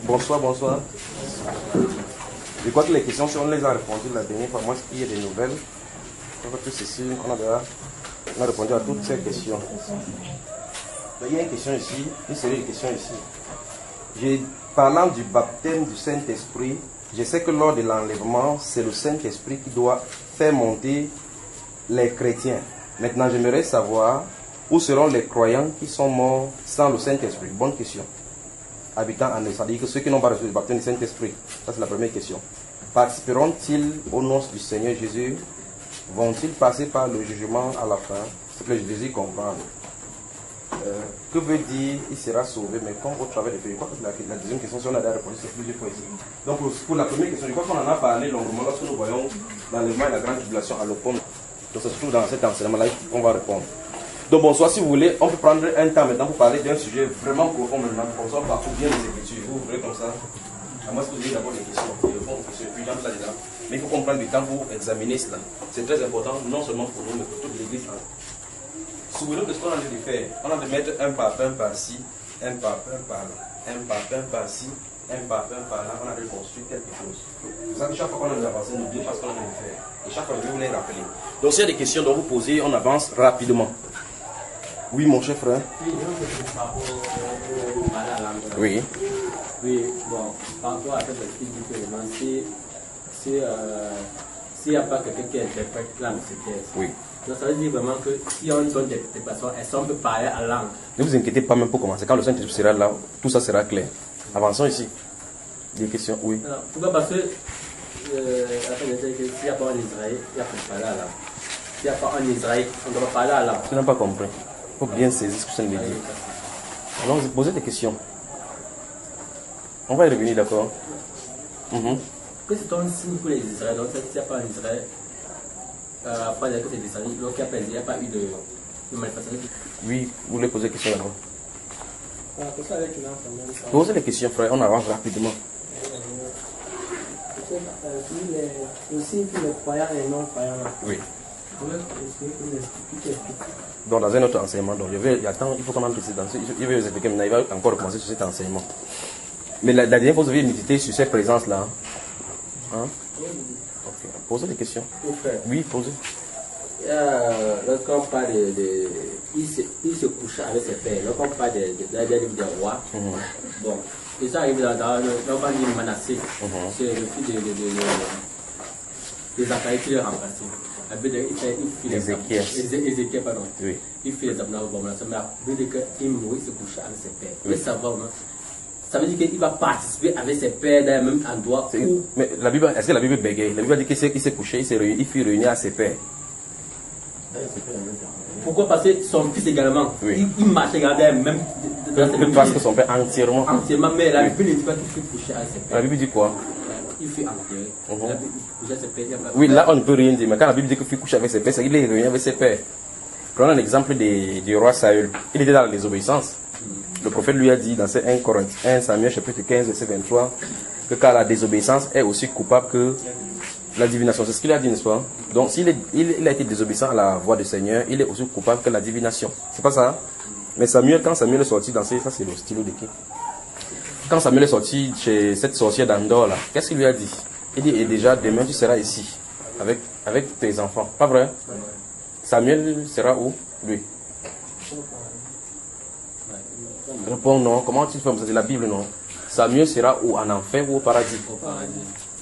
Bonsoir, bonsoir. Je crois que les questions, si on les a répondues la dernière fois, moi, il y a des nouvelles. Je crois que ceci, on a répondu à toutes ces questions. Il y a une question ici, une série de questions ici. Parlant du baptême du Saint-Esprit, je sais que lors de l'enlèvement, c'est le Saint-Esprit qui doit faire monter les chrétiens. Maintenant, j'aimerais savoir où seront les croyants qui sont morts sans le Saint-Esprit. Bonne question. Habitant en eux, c'est-à-dire que ceux qui n'ont pas reçu le baptême du Saint-Esprit, ça c'est la première question. Participeront-ils aux noces du Seigneur Jésus? Vont-ils passer par le jugement à la fin? C'est ce que je désire comprendre. Que veut dire il sera sauvé, mais quand au travers des pays? Je crois que la deuxième question, si on a déjà répondu, c'est plusieurs fois ici. Donc pour la première question, je crois qu'on en a parlé longuement lorsque nous voyons l'enlèvement et la grande tribulation à l'automne. Donc ça se trouve dans cet enseignement-là qu'on va répondre. Donc bonsoir, si vous voulez, on peut prendre un temps maintenant pour parler d'un sujet vraiment profond maintenant. Comme ça, on parcourt bien les Écritures. Vous voulez comme ça? À moins que vous ayez d'abord des questions. Puis j'entre là-dedans. Mais il faut qu'on prenne du temps pour examiner cela. C'est très important, non seulement pour nous, mais pour toute l'Église. Souvenez-vous de ce qu'on a de faire. On a de mettre un pape, un par-ci, un pape, un par-là, un pape, un par-ci, un pape, un par-là. On a de construire quelque chose. C'est ça que chaque fois qu'on a de avancer, nous n'oublions pas ce qu'on a de faire. Et chaque fois, je vais vous les rappeler. Donc s'il y a des questions dont vous posez, on avance rapidement. Oui, mon cher frère. Oui. Oui, bon, par rapport à cette petite différence, s'il n'y a pas quelqu'un qui interprète langue, c'est clair. Oui. Donc ça veut dire vraiment que si on donne des personnes, elles peut parler à langue. Ne vous inquiétez pas même pour commencer. Quand le Saint-Esprit sera là, tout ça sera clair. Avançons ici. Des questions, oui. Alors, pourquoi? Parce que s'il n'y a pas en Israël, il n'y a pas de parler à langue. S'il n'y a pas en Israël, on doit parler à langue. Tu n'as pas compris. Il faut bien saisir ce que ça veut dire. Alors, vous posez des questions. On va y revenir, d'accord? Que c'est un signe pour les Israéliens. Donc, s'il n'y a pas en Israël, après que c'est des Israéliens, donc il n'y a pas eu de manifestation. Oui, vous voulez poser des questions d'abord? Posez les questions, frère. On avance rapidement. Aussi pour les croyants et non croyants. Oui. Donc dans un autre enseignement, donc il faut qu'on entre ici dans ce. Je vais vous expliquer maintenant, il va encore commencer sur cet enseignement. Mais la dernière fois, vous avez médité sur ces présences-là. Hein? Ok. Posez des questions. Oui, posez. Lorsqu'on parle il se couche avec ses pères, lorsqu'on parle des livres des rois, bon, et ça arrive dans lorsqu'on dit Manassé, c'est le fils de Zacharie qui l'a remplacé. Ézéchiel, pardon. Oui. Il fait les abominations, mais après qu'il mourit, il se couche avec ses pères. Oui. Ça veut dire qu'il va participer avec ses pères dans le même endroit. Mais la Bible, est-ce que la Bible bégaye? La Bible dit qu'il s'est couché, il fut réuni à ses pères. Pourquoi? Parce que son fils également, oui. il marchait également même. Parce que son père entièrement. Entièrement, mais la Bible ne dit pas qu'il fut couché avec ses pères. La Bible dit quoi? Il fut enterré. Oui, là on ne peut rien dire, mais quand la Bible dit qu'il fut couché avec ses pères, c'est qu'il est réuni avec ses pères. Prenons l'exemple du roi Saül. Il était dans la désobéissance. Le prophète lui a dit dans 1 Samuel chapitre 15, verset 23, que car la désobéissance est aussi coupable que la divination. C'est ce qu'il a dit, n'est-ce pas? Donc s'il a été désobéissant à la voix du Seigneur, il est aussi coupable que la divination. C'est pas ça? Mais Samuel, quand Samuel est sorti dans ça c'est le stylo de qui? Quand Samuel est sorti chez cette sorcière d'Andor là, qu'est-ce qu'il lui a dit? Il dit, et déjà demain tu seras ici avec tes enfants. Pas vrai? Samuel sera où? Lui. Réponds non. Comment tu fais comme ça? C'est la Bible, non? Samuel sera où? En enfer ou au paradis? Au paradis.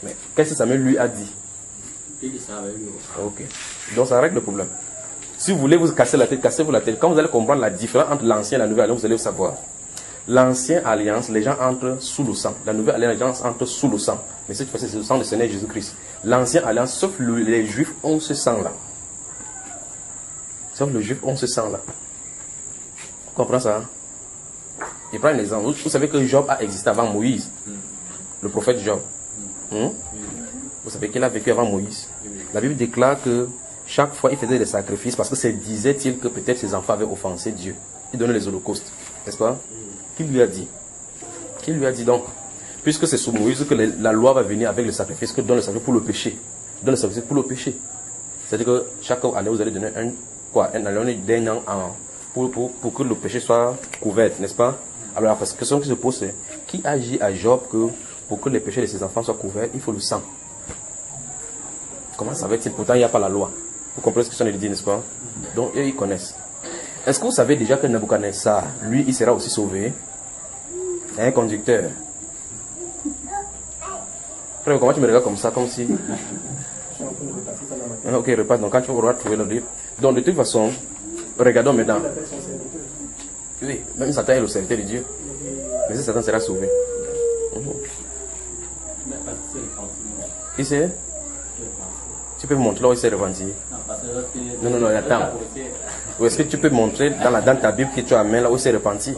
Mais qu'est-ce que Samuel lui a dit? Il dit ça avec lui. Ok. Donc ça règle le problème. Si vous voulez vous casser la tête, cassez-vous la tête. Quand vous allez comprendre la différence entre l'ancien et la nouvelle alliance, vous allez savoir. L'ancienne alliance, les gens entrent sous le sang. La nouvelle alliance, les gens entrent sous le sang. Mais cette fois-ci, c'est le sang du Seigneur Jésus-Christ. L'ancienne alliance, sauf les Juifs, ont ce sang-là. Sauf les Juifs ont ce sang-là. Vous comprenez ça? Hein? Je prends un exemple. Vous savez que Job a existé avant Moïse. Le prophète Job. Vous savez qu'il a vécu avant Moïse. La Bible déclare que chaque fois il faisait des sacrifices parce que c'est disait-il que peut-être ses enfants avaient offensé Dieu. Il donnait les holocaustes. N'est-ce pas? Qui lui a dit? Qui lui a dit donc? Puisque c'est sous Moïse que la loi va venir avec le sacrifice, que donne le sacrifice pour le péché. Donne le sacrifice pour le péché. C'est-à-dire que chaque année vous allez donner un année d'un an pour que le péché soit couvert, n'est-ce pas? Alors la question qui se pose c'est qui a dit à Job que pour que les péchés de ses enfants soient couverts, il faut le sang? Comment savait-il? Pourtant, il n'y a pas la loi. Vous comprenez ce que je dit, n'est-ce pas? Donc, eux, ils connaissent. Est-ce que vous savez déjà que Nebuchadnezzar, lui, il sera aussi sauvé? Un conducteur. Frère, comment tu me regardes comme ça, comme si... Ok, repasse. Donc, quand tu vas trouver le livre. Donc, de toute façon, regardons maintenant. Oui, même Satan est le serviteur de Dieu. Mais si Satan sera sauvé. Ici, tu peux me montrer là où il s'est repenti. Non, attends. Ou est-ce que tu peux montrer dans ta Bible que tu as main là où il s'est repenti?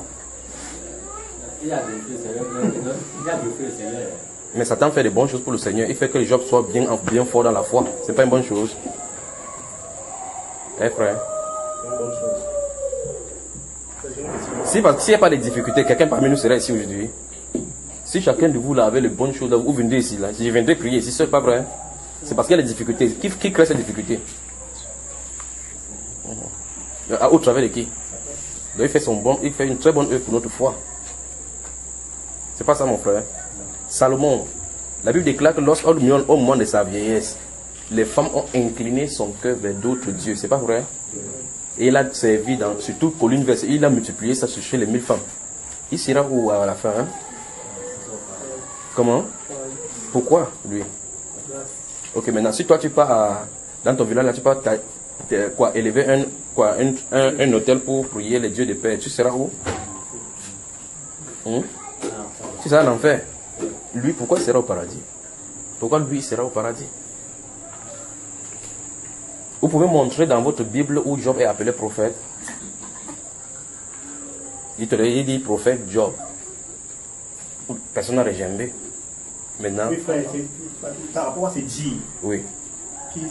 Mais Satan fait de bonnes choses pour le Seigneur. Il fait que Job soit bien fort dans la foi. C'est pas une bonne chose. Eh frère. S'il n'y a pas de difficultés, quelqu'un parmi nous serait ici aujourd'hui. Si chacun de vous là avait les bonnes choses, vous viendrez ici là. Je viendrai prier ici, c'est pas vrai. C'est parce qu'il y a des difficultés. Qui crée ces difficultés? Au travers de qui? Donc il fait une très bonne œuvre pour notre foi. C'est pas ça mon frère. Salomon, la Bible déclare que lorsqu'au moment de sa vieillesse, les femmes ont incliné son cœur vers d'autres dieux. C'est pas vrai? Et il a servi surtout pour l'université. Il a multiplié ça chez les 1000 femmes. Il sera où à la fin? Hein? Comment? Pourquoi lui? Ok, maintenant si toi tu pars dans ton village, là, tu pars élever un hôtel pour prier les dieux de paix, tu seras où? Tu seras en enfer. Lui, pourquoi il sera au paradis? Pourquoi lui il sera au paradis? Vous pouvez montrer dans votre Bible où Job est appelé prophète. Il dit prophète Job. Personne n'a rejambé. Maintenant. Oui, frère, par rapport à ces dires, oui. Qui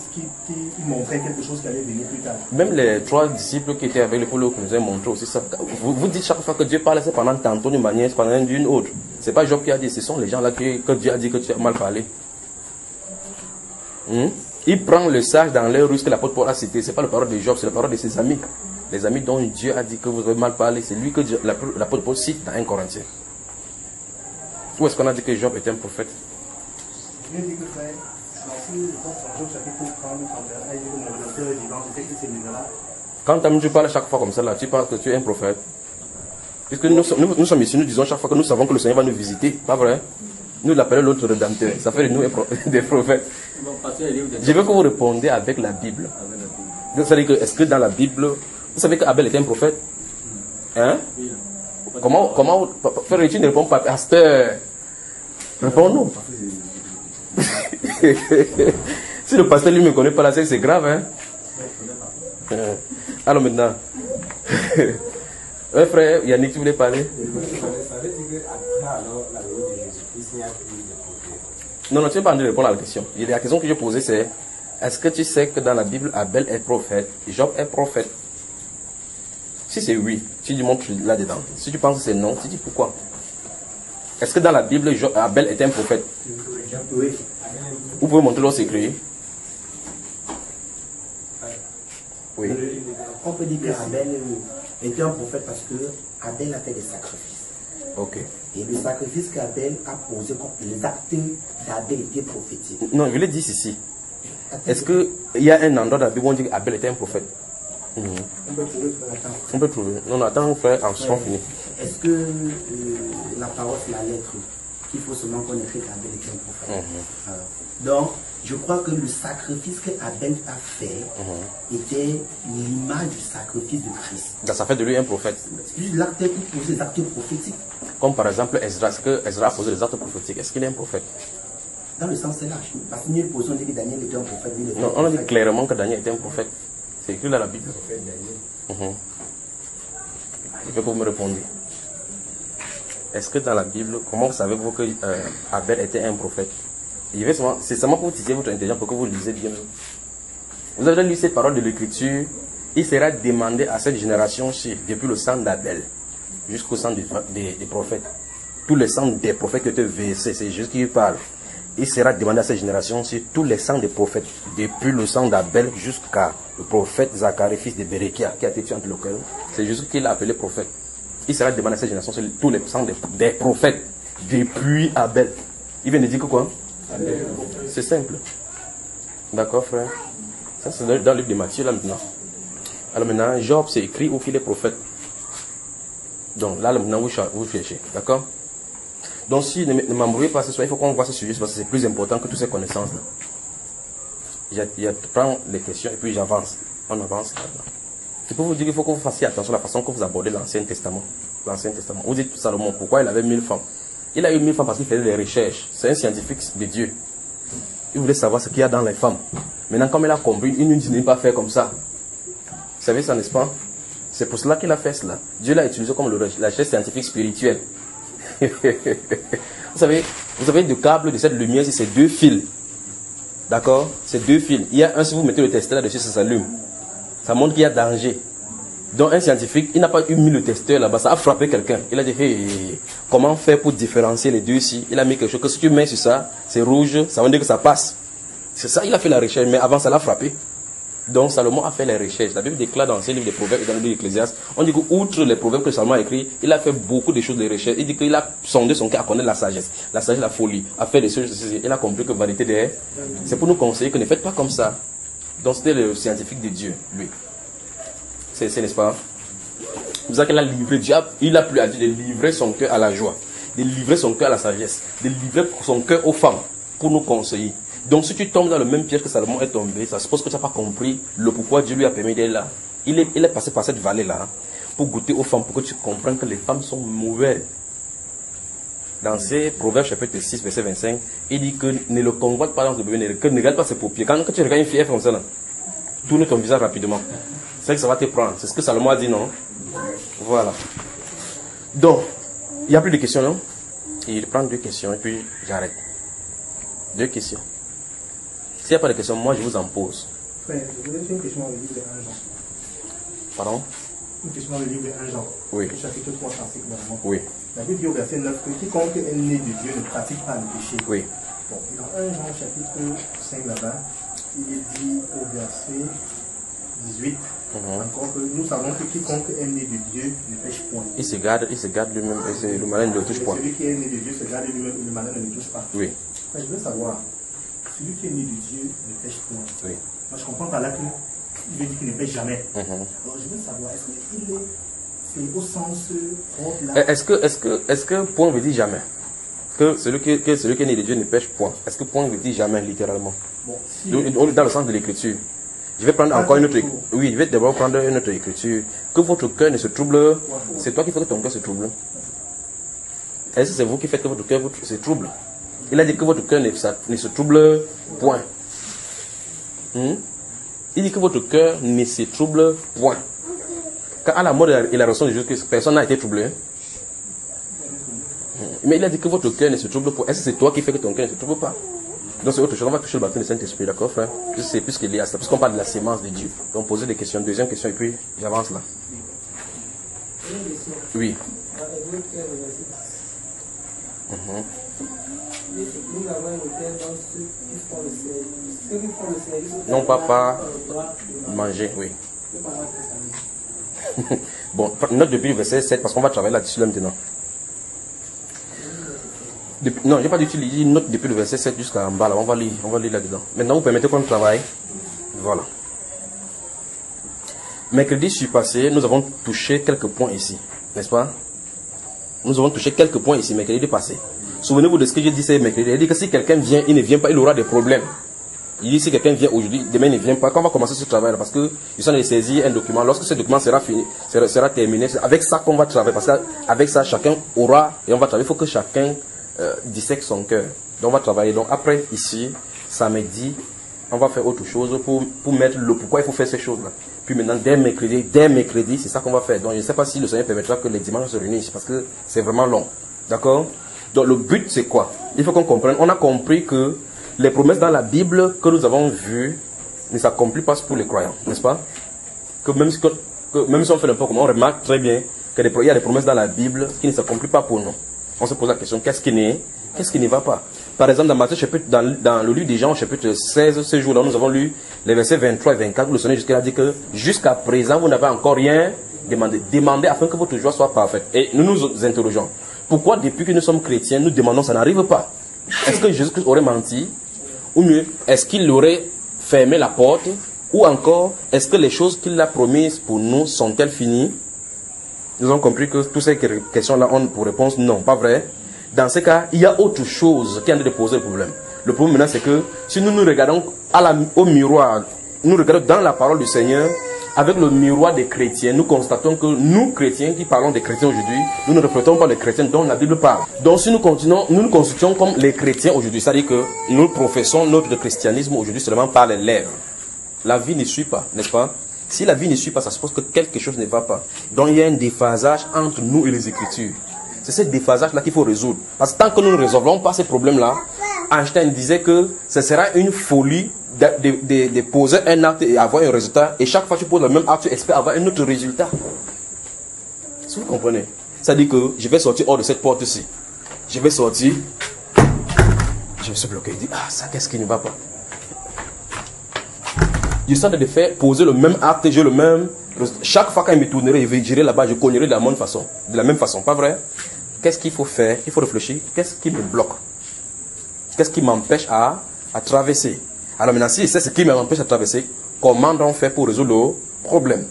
montraient quelque chose qui allait venir plus tard. Même les 3 disciples qui étaient avec le pôle nous ont montré aussi ça. Vous dites chaque fois que Dieu parle, c'est pendant tantôt d'une manière, c'est pendant d'une autre. C'est pas Job qui a dit, ce sont les gens là que Dieu a dit que tu as mal parlé. Il prend le sage dans l'air russe que l'apôtre Paul a cité. Ce n'est pas la parole de Job, c'est la parole de ses amis. Les amis dont Dieu a dit que vous avez mal parlé, c'est lui que l'apôtre Paul cite dans 1 Corinthiens. Où est-ce qu'on a dit que Job était un prophète? Je dis que frère, Job chapitre 30, quand tu parles chaque fois comme ça, là, tu penses que tu es un prophète. Puisque nous sommes ici, nous disons chaque fois que nous savons que le Seigneur va nous visiter. Pas vrai? Nous l'appelons l'autre rédempteur. Ça fait de nous des prophètes. Je veux que vous répondiez avec la Bible. C'est-à-dire que, est-ce que dans la Bible, vous savez qu'Abel était un prophète? Hein? Comment, frère, tu ne réponds pas, pasteur? Réponds-nous. Si le pasteur lui ne me connaît pas là, c'est grave, hein? Alors maintenant, frère Yannick, tu voulais parler? Non, tu n'es pas en train de répondre à la question. La question que je posais, c'est est-ce que tu sais que dans la Bible, Abel est prophète, Job est prophète? Si c'est oui, tu lui montres là-dedans. Si tu penses que c'est non, tu dis pourquoi? Est-ce que dans la Bible, Abel est un prophète? Oui. Vous pouvez montrer l'autre écrit? Oui. On peut dire qu'Abel était un prophète parce que Abel a fait des sacrifices. Ok. Et le sacrifice qu'Abel a posé, les actes d'Abel étaient prophétiques. Non, je l'ai dit ici. Est-ce qu'il y a un endroit dans la Bible où on dit qu'Abel était un prophète? On peut trouver, frère, attends. On peut trouver. Non, attends, frère, en son fini. Est-ce que la parole, c'est la lettre qu'il faut seulement qu'on écrit qu'Abel était un prophète? Donc, je crois que le sacrifice qu'Abel a fait était l'image du sacrifice de Christ. Donc, ça fait de lui un prophète. C'est juste l'acte qui pose des actes prophétiques. Comme par exemple Ezra. Est-ce que Ezra a posé des actes prophétiques? Est-ce qu'il est un prophète? Dans le sens, c'est lâche. Parce que nous, on dit que Daniel était un prophète. Non, on a dit clairement que Daniel était un prophète. C'est écrit dans la Bible. Je veux que vous me répondiez. Est-ce que dans la Bible, comment savez-vous que Abel était un prophète? C'est seulement pour utiliser votre intelligence, pour que vous lisez bien. Vous avez lu cette parole de l'Écriture. Il sera demandé à cette génération-ci, depuis le sang d'Abel jusqu'au sang des prophètes. Tous les sangs des prophètes qui étaient versés, c'est juste qu'il parle. Il sera demandé à cette génération-ci, tous les sangs des prophètes, depuis le sang d'Abel jusqu'à le prophète Zacharie, fils de Béréchia, qui a été tué entre le cœur. C'est juste qu'il a appelé prophète. Il sera demandé à cette génération-ci, tous les sangs des prophètes. depuis Abel. Il vient de dire que quoi? C'est simple. D'accord, frère? Ça, c'est dans le livre de Matthieu, là, maintenant. Alors maintenant, Job, c'est écrit au fil des prophètes. Donc là, maintenant, vous cherchez. D'accord? Donc si ne m'embrouillez pas ce soir, il faut qu'on voit ce sujet, parce que c'est plus important que toutes ces connaissances-là. Je prends les questions et puis j'avance. On avance là-dedans. C'est pour vous dire qu'il faut que vous fassiez attention à la façon que vous abordez l'Ancien Testament. L'Ancien Testament. Vous dites Salomon, pourquoi il avait 1000 femmes? Il a eu 1000 femmes parce qu'il faisait des recherches. C'est un scientifique de Dieu. Il voulait savoir ce qu'il y a dans les femmes. Maintenant, comme il a compris, il ne dit pas faire comme ça. Vous savez ça, n'est-ce pas? C'est pour cela qu'il a fait cela. Dieu l'a utilisé comme la recherche scientifique spirituelle. Vous savez, le câble de cette lumière, c'est deux fils. D'accord? C'est deux fils. Il y a un, si vous mettez le testeur là-dessus, ça s'allume. Ça montre qu'il y a danger. Donc un scientifique, il n'a pas mis le testeur là-bas, ça a frappé quelqu'un. Il a dit, hey, comment faire pour différencier les deux ici? Il a mis quelque chose que si tu mets sur ça, c'est rouge, ça veut dire que ça passe. C'est ça, il a fait la recherche, mais avant ça l'a frappé. Donc Salomon a fait les recherches. La Bible déclare dans ses livres de Proverbes et dans le livre d'Ecclésiaste, on dit qu'outre les Proverbes que Salomon a écrit, il a fait beaucoup de choses de recherche. Il dit qu'il a sondé son cœur à connaître la sagesse, la folie, à faire des choses. Il a compris que vanité derrière, c'est pour nous conseiller que ne faites pas comme ça. Donc c'était le scientifique de Dieu, lui. C'est n'est-ce pas? Vous savez qu'il a livré, il a plu à Dieu de livrer son cœur à la joie, de livrer son cœur à la sagesse, de livrer son cœur aux femmes pour nous conseiller. Donc si tu tombes dans le même piège que Salomon est tombé, ça suppose que tu n'as pas compris le pourquoi Dieu lui a permis d'être là. Il est passé par cette vallée-là pour goûter aux femmes, pour que tu comprennes que les femmes sont mauvaises. Dans ces Proverbes chapitre 6, verset 25, il dit que ne le convoite pas dans le bébé, que ne regarde pas ses paupières. Quand tu regardes une fille comme ça, là, tourne ton visage rapidement. C'est que ça va te prendre. C'est ce que Salomon a dit, non? Voilà. Donc, il n'y a plus de questions, non? Il prend 2 questions et puis j'arrête. 2 questions. S'il n'y a pas de questions, moi je vous en pose. Frère, je voudrais faire une question dans le livre de 1 Jean. Pardon? Une question dans le livre de 1 Jean. Oui. Le chapitre 3, article 9. Oui. La Bible dit au verset 9 que quiconque est né de Dieu ne pratique pas le péché. Oui. Bon, et dans 1 Jean chapitre 5 là-bas, il est dit au verset 18, encore que nous savons que quiconque est né de Dieu ne pêche point. Il se garde lui-même et le malin ne le touche pas. Celui qui est né de Dieu se garde lui-même et le malin ne le touche pas. Oui. Mais je veux savoir, celui qui est né de Dieu ne pêche point. Oui. Moi je comprends par là qu'il veut dire qu'il ne pêche jamais. Alors je veux savoir, est-ce qu'il est, c'est au sens propre là? Est-ce que point veut dire jamais? Que celui qui est né de Dieu ne pêche point. Est-ce que point veut dire jamais littéralement? Bon, si dans le sens de l'écriture. Je vais prendre encore une autre écriture. Oui, je vais d'abord prendre une autre écriture. Que votre cœur ne se trouble. C'est toi qui fais que ton cœur se trouble. Est-ce que c'est vous qui faites que votre cœur se trouble? Il a dit que votre cœur ne se trouble point. Il dit que votre cœur ne se trouble point. Car à la mort et la raison de Jésus, personne n'a été troublé. Mais il a dit que votre cœur ne se trouble point. Est-ce que c'est toi qui fais que ton cœur ne se trouble pas? Donc c'est autre chose, on va toucher le baptême du Saint-Esprit, d'accord frère? C'est plus qu'il y a ça, parce qu'on parle de la sémence de Dieu. Donc poser des questions, deuxième question, et puis j'avance là. Oui. Non, pas manger, oui. Bon, note depuis le verset 7, parce qu'on va travailler là-dessus là maintenant. Non, je n'ai pas d'utiliser une note depuis le verset 7 jusqu'à en bas. Là. On va lire là-dedans. Maintenant, vous permettez qu'on travaille. Voilà. Mercredi surpassé, nous avons touché quelques points ici. N'est-ce pas? Nous avons touché quelques points ici, mercredi passé. Souvenez-vous de ce que j'ai dit, c'est mercredi. Il dit que si quelqu'un vient, il ne vient pas, il aura des problèmes. Il dit si quelqu'un vient aujourd'hui, demain il ne vient pas. Quand on va commencer ce travail, parce que ils sont allés saisir un document. Lorsque ce document sera fini, sera terminé, c'est avec ça qu'on va travailler. Parce qu'avec ça, chacun aura, et on va travailler. Il faut que chacun dissèque son cœur. Donc on va travailler. Donc après, ici, samedi, on va faire autre chose pour mettre le pourquoi il faut faire ces choses-là. Puis maintenant, dès mercredi, c'est ça qu'on va faire. Donc je ne sais pas si le Seigneur permettra que les dimanches se réunissent, parce que c'est vraiment long. D'accord? Donc le but, c'est quoi? Il faut qu'on comprenne. On a compris que les promesses dans la Bible que nous avons vues ne s'accomplissent pas pour les croyants, n'est-ce pas? Que même si on fait n'importe comment, on remarque très bien qu'il y a des promesses dans la Bible qui ne s'accomplissent pas pour nous. On se pose la question, qu'est-ce qui ne va pas? Par exemple, dans le livre des Jean, chapitre 16, ce jour-là, nous avons lu les versets 23 et 24, où le Seigneur a dit que jusqu'à présent, vous n'avez encore rien Demandez. Demandez afin que votre joie soit parfaite. Et nous nous interrogeons. Pourquoi depuis que nous sommes chrétiens, nous demandons, ça n'arrive pas? Est-ce que Jésus-Christ aurait menti? Ou mieux, est-ce qu'il aurait fermé la porte? Ou encore, est-ce que les choses qu'il a promises pour nous sont-elles finies? Nous avons compris que toutes ces questions-là ont pour réponse non, pas vrai. Dans ce cas, il y a autre chose qui est en train de poser le problème. Le problème maintenant, c'est que si nous nous regardons au miroir, nous regardons dans la parole du Seigneur, avec le miroir des chrétiens, nous constatons que nous, chrétiens, qui parlons des chrétiens aujourd'hui, nous ne reflétons pas les chrétiens dont la Bible parle. Donc si nous continuons, nous nous constituons comme les chrétiens aujourd'hui, c'est-à-dire que nous professons notre christianisme aujourd'hui seulement par les lèvres. La vie ne suit pas, n'est-ce pas? Si la vie ne suit pas, ça suppose que quelque chose ne va pas. Donc il y a un déphasage entre nous et les Écritures. C'est ce déphasage-là qu'il faut résoudre. Parce que tant que nous ne résolvons pas ces problèmes-là, Einstein disait que ce sera une folie de poser un acte et avoir un résultat. Et chaque fois que tu poses le même acte, tu espères avoir un autre résultat. Si vous comprenez. Ça dit que je vais sortir hors de cette porte-ci. Je vais sortir. Je vais se bloquer. Je dis, ah, ça, qu'est-ce qui ne va pas? Je sens de faire poser le même acte, j'ai le même. Chaque fois qu'il me tournerait, j'irai là-bas, je cognerai de la même façon. De la même façon, pas vrai? Qu'est-ce qu'il faut faire? Il faut réfléchir. Qu'est-ce qui me bloque? Qu'est-ce qui m'empêche à traverser? Alors maintenant, si c'est ce qui m'empêche à traverser, comment on fait pour résoudre le problème?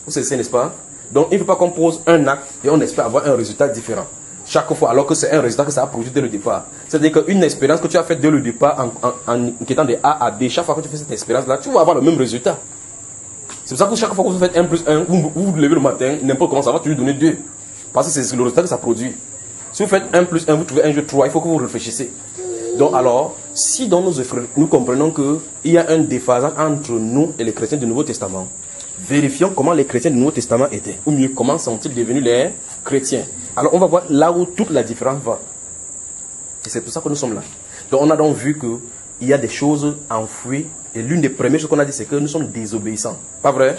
Vous savez, n'est-ce pas? Donc, il ne faut pas qu'on pose un acte et on espère avoir un résultat différent. Chaque fois, alors que c'est un résultat que ça a produit dès le départ. C'est-à-dire qu'une expérience que tu as faite dès le départ en quittant de A à B, chaque fois que tu fais cette expérience-là, tu vas avoir le même résultat. C'est pour ça que chaque fois que vous faites 1 plus 1, vous vous levez le matin, n'importe comment, ça va toujours donner 2. Parce que c'est le résultat que ça produit. Si vous faites 1 plus 1, vous trouvez un jeu 3, il faut que vous réfléchissez. Donc alors, si dans nous comprenons qu'il y a un déphasage entre nous et les chrétiens du Nouveau Testament, vérifions comment les chrétiens du Nouveau Testament étaient. Ou mieux, comment sont-ils devenus les chrétiens. Alors on va voir là où toute la différence va. Et c'est pour ça que nous sommes là. Donc on a donc vu qu'il y a des choses enfouies. Et l'une des premières choses qu'on a dit, c'est que nous sommes désobéissants. Pas vrai?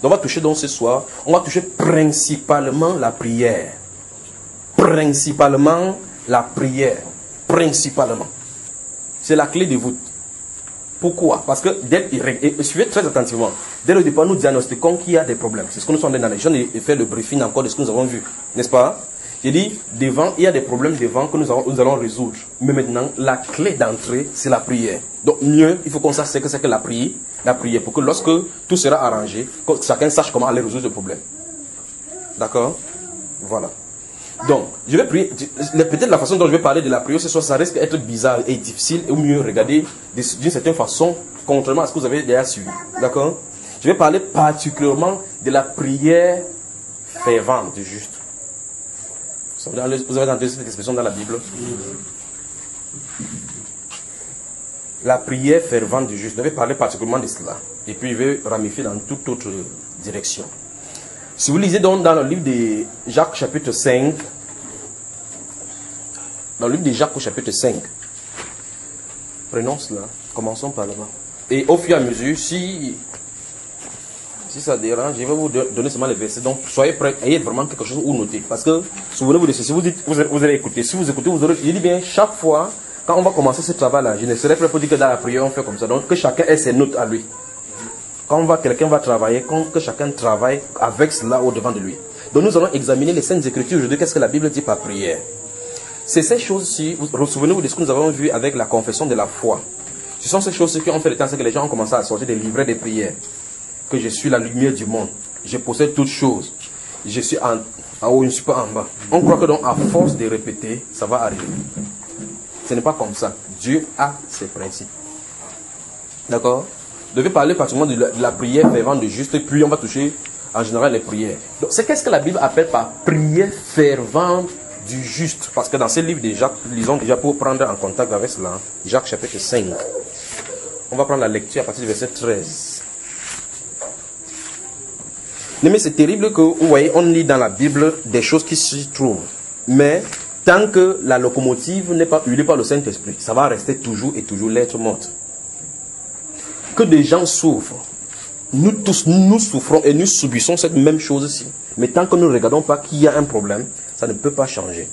Donc on va toucher donc ce soir, on va toucher principalement la prière. Principalement la prière. Principalement. C'est la clé de voûte. Pourquoi? Parce que, suivez très attentivement, dès le départ, nous diagnostiquons qu'il y a des problèmes. C'est ce que nous sommes dans les gens et faire le briefing encore de ce que nous avons vu. N'est-ce pas? J'ai dit, devant, il y a des problèmes devant que nous allons résoudre. Mais maintenant, la clé d'entrée, c'est la prière. Donc, mieux, il faut qu'on sache ce que c'est que la prière. Pour que lorsque tout sera arrangé, que chacun sache comment aller résoudre le problème. D'accord? Voilà. Donc, je vais prier. Peut-être la façon dont je vais parler de la prière, ce soir, ça risque d'être bizarre et difficile, ou mieux regarder d'une certaine façon, contrairement à ce que vous avez déjà suivi. D'accord? Je vais parler particulièrement de la prière fervente du juste. Vous avez entendu cette expression dans la Bible? La prière fervente du juste. Je vais parler particulièrement de cela. Et puis je vais ramifier dans toute autre direction. Si vous lisez donc dans le livre de Jacques chapitre 5, dans le livre de Jacques au chapitre 5, prenons cela, commençons par là-bas. Et au fur et à mesure, si ça dérange, je vais vous donner seulement les versets. Donc soyez prêts, ayez vraiment quelque chose où noter. Parce que, souvenez-vous de ceci, vous allez écouter. Si vous écoutez, vous aurez, je dis bien, chaque fois, quand on va commencer ce travail-là, je ne serai pas pour dire que dans la prière, on fait comme ça. Donc que chacun ait ses notes à lui. Quand quelqu'un va travailler, que chacun travaille avec cela au devant de lui. Donc nous allons examiner les Saintes Écritures aujourd'hui. Qu'est-ce que la Bible dit par prière? C'est ces choses-ci, souvenez-vous de ce que nous avons vu avec la confession de la foi. Ce sont ces choses qui ont fait le temps, c'est que les gens ont commencé à sortir des livrets de prières. Que je suis la lumière du monde. Je possède toutes choses. Je suis en haut, je ne suis pas en bas. On croit que donc à force de répéter, ça va arriver. Ce n'est pas comme ça. Dieu a ses principes. D'accord? Je vais parler particulièrement de la prière fervente du juste, et puis on va toucher en général les prières. Donc, c'est qu'est-ce que la Bible appelle par prière fervente du juste? Parce que dans ce livre de Jacques, lisons déjà pour prendre en contact avec cela, Jacques chapitre 5. On va prendre la lecture à partir du verset 13. Mais c'est terrible que, vous voyez, on lit dans la Bible des choses qui s'y trouvent. Mais tant que la locomotive n'est pas huilée par le Saint-Esprit, ça va rester toujours et toujours lettre morte. Que des gens souffrent. Nous tous, nous souffrons et nous subissons cette même chose-ci. Mais tant que nous ne regardons pas qu'il y a un problème, ça ne peut pas changer.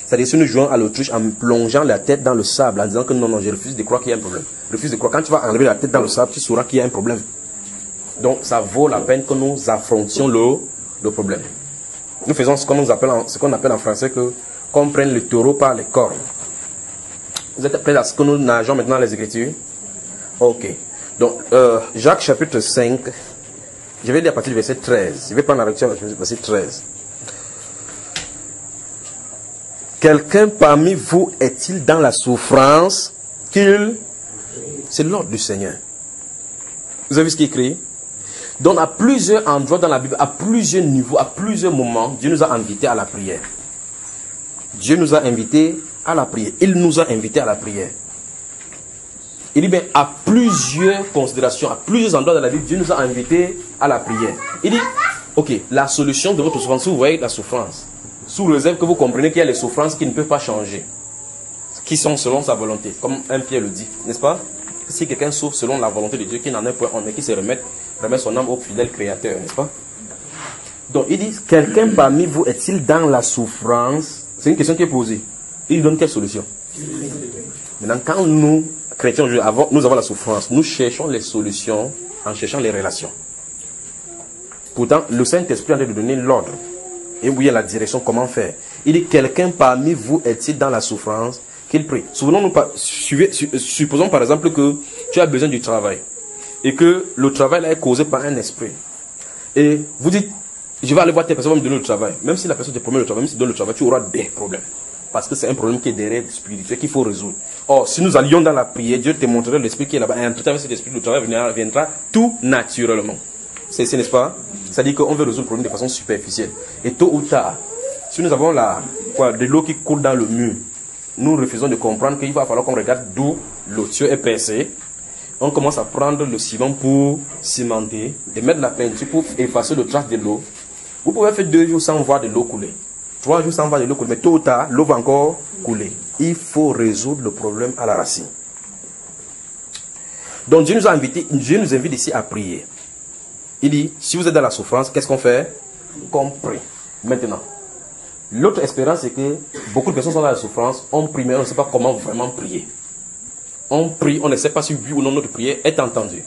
C'est-à-dire si nous jouons à l'autruche en plongeant la tête dans le sable, en disant que non, je refuse de croire qu'il y a un problème. Refuse de croire. Quand tu vas enlever la tête dans le sable, tu sauras qu'il y a un problème. Donc ça vaut la peine que nous affrontions le problème. Nous faisons ce qu'on appelle en français que qu'on prenne le taureau par les cornes. Vous êtes prêts à ce que nous nageons maintenant dans les Écritures? Ok. Donc, Jacques chapitre 5, je vais lire à partir du verset 13. Je vais prendre la lecture du verset 13. Quelqu'un parmi vous est-il dans la souffrance qu'il... C'est l'ordre du Seigneur. Vous avez vu ce qui est écrit? Donc, à plusieurs endroits dans la Bible, à plusieurs niveaux, à plusieurs moments, Dieu nous a invités à la prière. Dieu nous a invités à la prière. Il nous a invités à la prière. Il dit bien, à plusieurs considérations, à plusieurs endroits de la Bible, Dieu nous a invités à la prière. Il dit, ok, la solution de votre souffrance, vous voyez la souffrance, sous réserve que vous comprenez qu'il y a les souffrances qui ne peuvent pas changer, qui sont selon sa volonté, comme 1 Pierre le dit, n'est-ce pas? Si quelqu'un souffre selon la volonté de Dieu, qui n'en est point, mais qui se remet son âme au fidèle créateur, n'est-ce pas? Donc il dit, quelqu'un parmi vous est-il dans la souffrance? C'est une question qui est posée. Il donne quelle solution? Maintenant, quand nous, chrétiens, nous avons la souffrance, nous cherchons les solutions en cherchant les relations. Pourtant, le Saint-Esprit a de donner l'ordre. Et où il y a la direction, comment faire. Il dit, quelqu'un parmi vous est-il dans la souffrance qu'il prie? Supposons par exemple que tu as besoin du travail. Et que le travail là est causé par un esprit. Et vous dites, je vais aller voir telle personne, va me donner le travail. Même si la personne te promet le travail, même si tu donnes le travail, tu auras des problèmes. Parce que c'est un problème qui est derrière spirituel qu'il faut résoudre. Or, si nous allions dans la prière, Dieu te montrerait l'esprit qui est là-bas. Et en traitant avec cet esprit, le travail viendra tout naturellement. C'est n'est-ce pas? C'est-à-dire qu'on veut résoudre le problème de façon superficielle. Et tôt ou tard, si nous avons de l'eau qui coule dans le mur, nous refusons de comprendre qu'il va falloir qu'on regarde d'où le tuyau est percé. On commence à prendre le ciment pour cimenter, de mettre la peinture pour effacer le trace de l'eau. Vous pouvez faire 2 jours sans voir de l'eau couler. 3 jours sans voir de l'eau couler. Mais tôt ou tard, l'eau va encore couler. Il faut résoudre le problème à la racine. Donc Dieu nous invite ici à prier. Il dit, si vous êtes dans la souffrance, qu'est-ce qu'on fait? Qu'on prie. Maintenant, l'autre expérience, c'est que beaucoup de personnes sont dans la souffrance, on prie, mais on ne sait pas comment vraiment prier. On prie, on ne sait pas si oui ou non notre prière est entendue.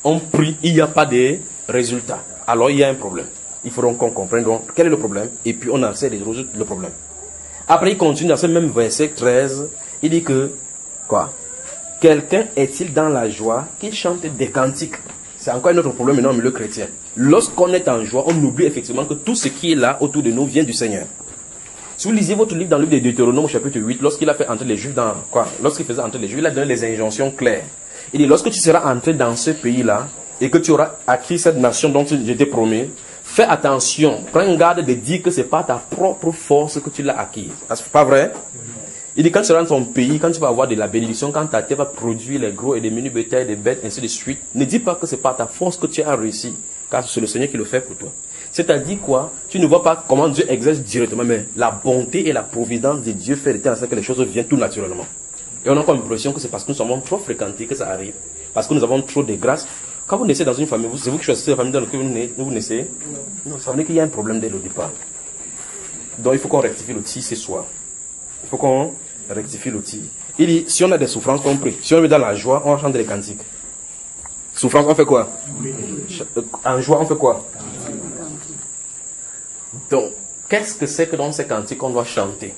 On prie, il n'y a pas de résultat. Alors il y a un problème. Il faudra qu'on comprenne donc quel est le problème, et puis on essaie de résoudre le problème. Après, il continue dans ce même verset 13, il dit que, quoi? Quelqu'un est-il dans la joie qu'il chante des cantiques? C'est encore un autre problème dans le milieu chrétien. Lorsqu'on est en joie, on oublie effectivement que tout ce qui est là autour de nous vient du Seigneur. Si vous lisez votre livre dans le livre de Deutéronome chapitre 8, lorsqu'il a fait entrer les Juifs dans quoi? Lorsqu'il faisait entrer les Juifs, il a donné les injonctions claires. Il dit, lorsque tu seras entré dans ce pays-là, et que tu auras acquis cette nation dont je t'ai promis, fais attention, prends garde de dire que ce n'est pas ta propre force que tu l'as acquise. C'est pas vrai? Il dit, quand tu seras dans ton pays, quand tu vas avoir de la bénédiction, quand ta terre va produire les gros et les menus bétails, des bêtes, ainsi de suite, ne dis pas que ce n'est pas ta force que tu as réussi, car c'est le Seigneur qui le fait pour toi. C'est-à-dire quoi? Tu ne vois pas comment Dieu exerce directement, mais la bonté et la providence de Dieu fait de telle sorte que les choses viennent tout naturellement. Et on a encore l'impression que c'est parce que nous sommes trop fréquentés que ça arrive. Parce que nous avons trop de grâce. Quand vous naissez dans une famille, c'est vous qui choisissez la famille dans laquelle vous naissez. Non, ça veut dire qu'il y a un problème dès le départ. Donc il faut qu'on rectifie le tir ce soir. Il faut qu'on rectifie le tir. Il dit, si on a des souffrances, on prie. Si on est dans la joie, on chante des cantiques. Souffrance, on fait quoi? En joie, on fait quoi? Donc, qu'est-ce que c'est que dans ces cantiques qu'on doit chanter?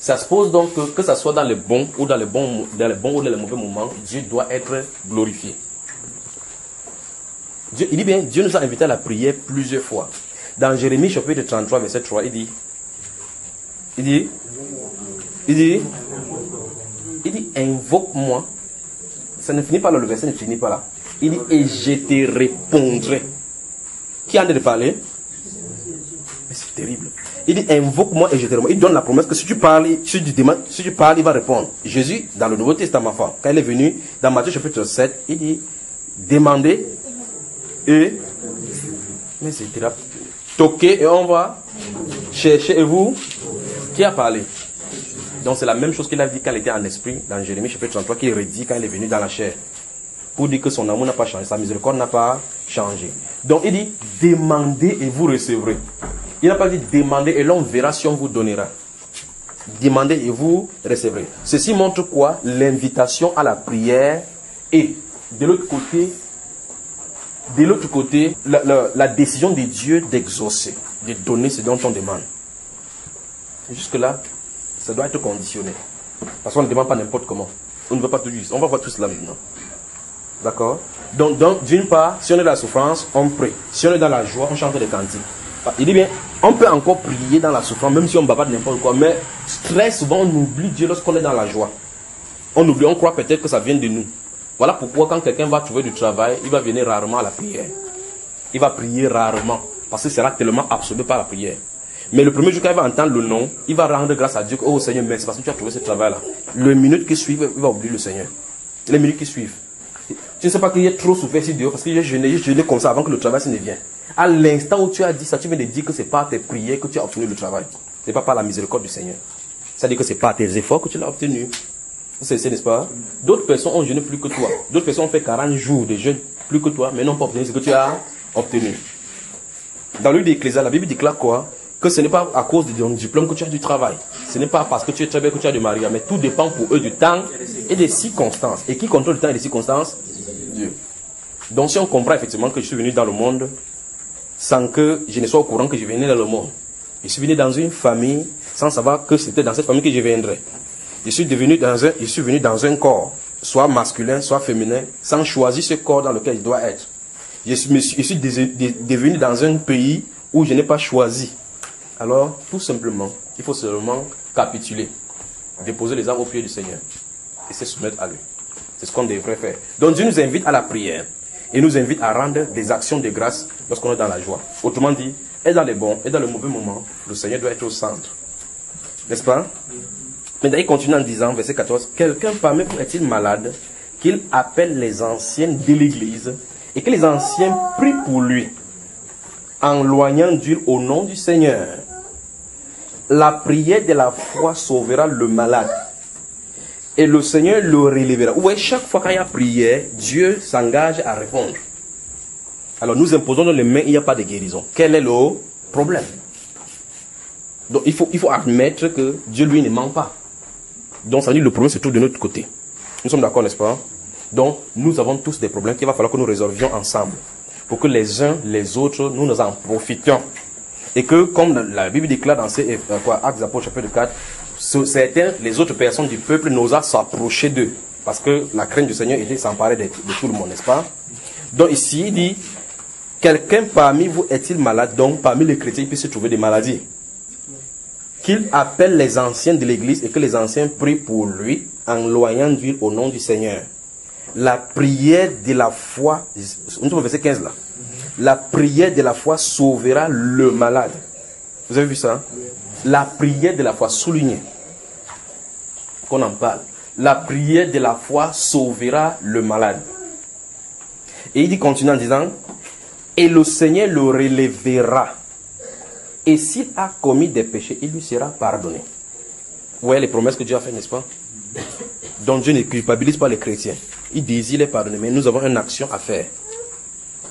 Ça se pose donc que ça soit dans les bons ou dans les bons ou dans les mauvais moments, Dieu doit être glorifié. Il dit bien, Dieu nous a invités à la prière plusieurs fois. Dans Jérémie chapitre 33, verset 3, il dit, invoque-moi. Ça ne finit pas là, le verset ne finit pas là. Il dit, et je te répondrai. Qui a de parler? Mais c'est terrible. Il dit, invoque-moi et je te répondrai. Il donne la promesse que si tu parles, il va répondre. Jésus, dans le Nouveau Testament, quand il est venu, dans Matthieu chapitre 7, il dit, demandez et... Mais c'est terrible. Toquez et on va chercher. Et vous, qui a parlé? Donc c'est la même chose qu'il a dit quand il était en esprit, dans Jérémie chapitre 33, qu'il redit quand il est venu dans la chair. Pour dire que son amour n'a pas changé, sa miséricorde n'a pas changé. Donc il dit, demandez et vous recevrez. Il n'a pas dit demandez et l'on verra si on vous donnera. Demandez et vous recevrez. Ceci montre quoi? L'invitation à la prière et de l'autre côté, de l'autre côté, la décision de Dieu d'exaucer, de donner ce dont on demande. Jusque-là, ça doit être conditionné. Parce qu'on ne demande pas n'importe comment. On ne veut pas tout juste. On va voir tout cela maintenant. D'accord? Donc d'une part, si on est dans la souffrance, on prie. Si on est dans la joie, on chante des cantiques. Il dit bien, on peut encore prier dans la souffrance, même si on ne bat pas de n'importe quoi. Mais très souvent, on oublie Dieu lorsqu'on est dans la joie. On oublie, on croit peut-être que ça vient de nous. Voilà pourquoi quand quelqu'un va trouver du travail, il va venir rarement à la prière. Il va prier rarement, parce qu'il sera tellement absorbé par la prière. Mais le premier jour qu'il va entendre le nom, il va rendre grâce à Dieu. Oh Seigneur, merci parce que tu as trouvé ce travail-là. Les minutes qui suivent, il va oublier le Seigneur. Les minutes qui suivent. Tu ne sais pas qu'il y a trop souffert ici dehors parce que j'ai jeûné comme ça avant que le travail ne vienne. À l'instant où tu as dit ça, tu viens de dire que ce n'est pas tes prières que tu as obtenu le travail. Ce n'est pas par la miséricorde du Seigneur. C'est-à-dire que ce n'est pas tes efforts que tu l'as obtenu. Vous savez, n'est-ce pas? D'autres personnes ont jeûné plus que toi. D'autres personnes ont fait 40 jours de jeûne plus que toi, mais n'ont pas obtenu ce que tu as obtenu. Dans le livre d'Ecclésias, la Bible déclare quoi? Que ce n'est pas à cause de ton diplôme que tu as du travail. Ce n'est pas parce que tu es très bien que tu as du mariage, mais tout dépend pour eux du temps et des circonstances. Et qui contrôle le temps et les circonstances? Dieu. Donc si on comprend effectivement que je suis venu dans le monde sans que je ne sois au courant que je venais dans le monde. Je suis venu dans une famille sans savoir que c'était dans cette famille que je viendrais. Je suis venu dans un corps, soit masculin, soit féminin, sans choisir ce corps dans lequel je dois être. Je suis devenu dans un pays où je n'ai pas choisi. Alors, tout simplement, il faut seulement capituler, déposer les armes au pied du Seigneur et se soumettre à lui. C'est ce qu'on devrait faire. Donc Dieu nous invite à la prière et nous invite à rendre des actions de grâce lorsqu'on est dans la joie. Autrement dit, et dans les bons et dans les mauvais moments, le Seigneur doit être au centre. N'est-ce pas? Maintenant, il continue en disant, verset 14, quelqu'un parmi vous est-il malade, qu'il appelle les anciens de l'église et que les anciens prient pour lui, en loignant d'huile au nom du Seigneur. La prière de la foi sauvera le malade et le Seigneur le relèvera. Ouais, chaque fois qu'il y a prière, Dieu s'engage à répondre. Alors nous imposons dans les mains, il n'y a pas de guérison. Quel est le problème? Donc il faut admettre que Dieu lui ne ment pas. Donc ça veut dire que le problème se trouve de notre côté. Nous sommes d'accord, n'est-ce pas? Donc nous avons tous des problèmes qu'il va falloir que nous résolvions ensemble. Pour que les uns, les autres, nous en profitions. Et que, comme la Bible déclare dans Actes des Apôtres, chapitre 4, certains, les autres personnes du peuple n'osent s'approcher d'eux. Parce que la crainte du Seigneur était s'emparer de tout le monde, n'est-ce pas? Donc ici, il dit, quelqu'un parmi vous est-il malade? Donc parmi les chrétiens, il peut se trouver des maladies. Qu'il appelle les anciens de l'église et que les anciens prient pour lui en loignant d'huile au nom du Seigneur. La prière de la foi, nous sommes au verset 15 là. La prière de la foi sauvera le malade. Vous avez vu ça? La prière de la foi, soulignée. Qu'on en parle. La prière de la foi sauvera le malade. Et il dit, continue en disant, et le Seigneur le relèvera. Et s'il a commis des péchés, il lui sera pardonné. Vous voyez les promesses que Dieu a faites, n'est-ce pas? Donc Dieu ne culpabilise pas les chrétiens. Il désire les pardonner, mais nous avons une action à faire.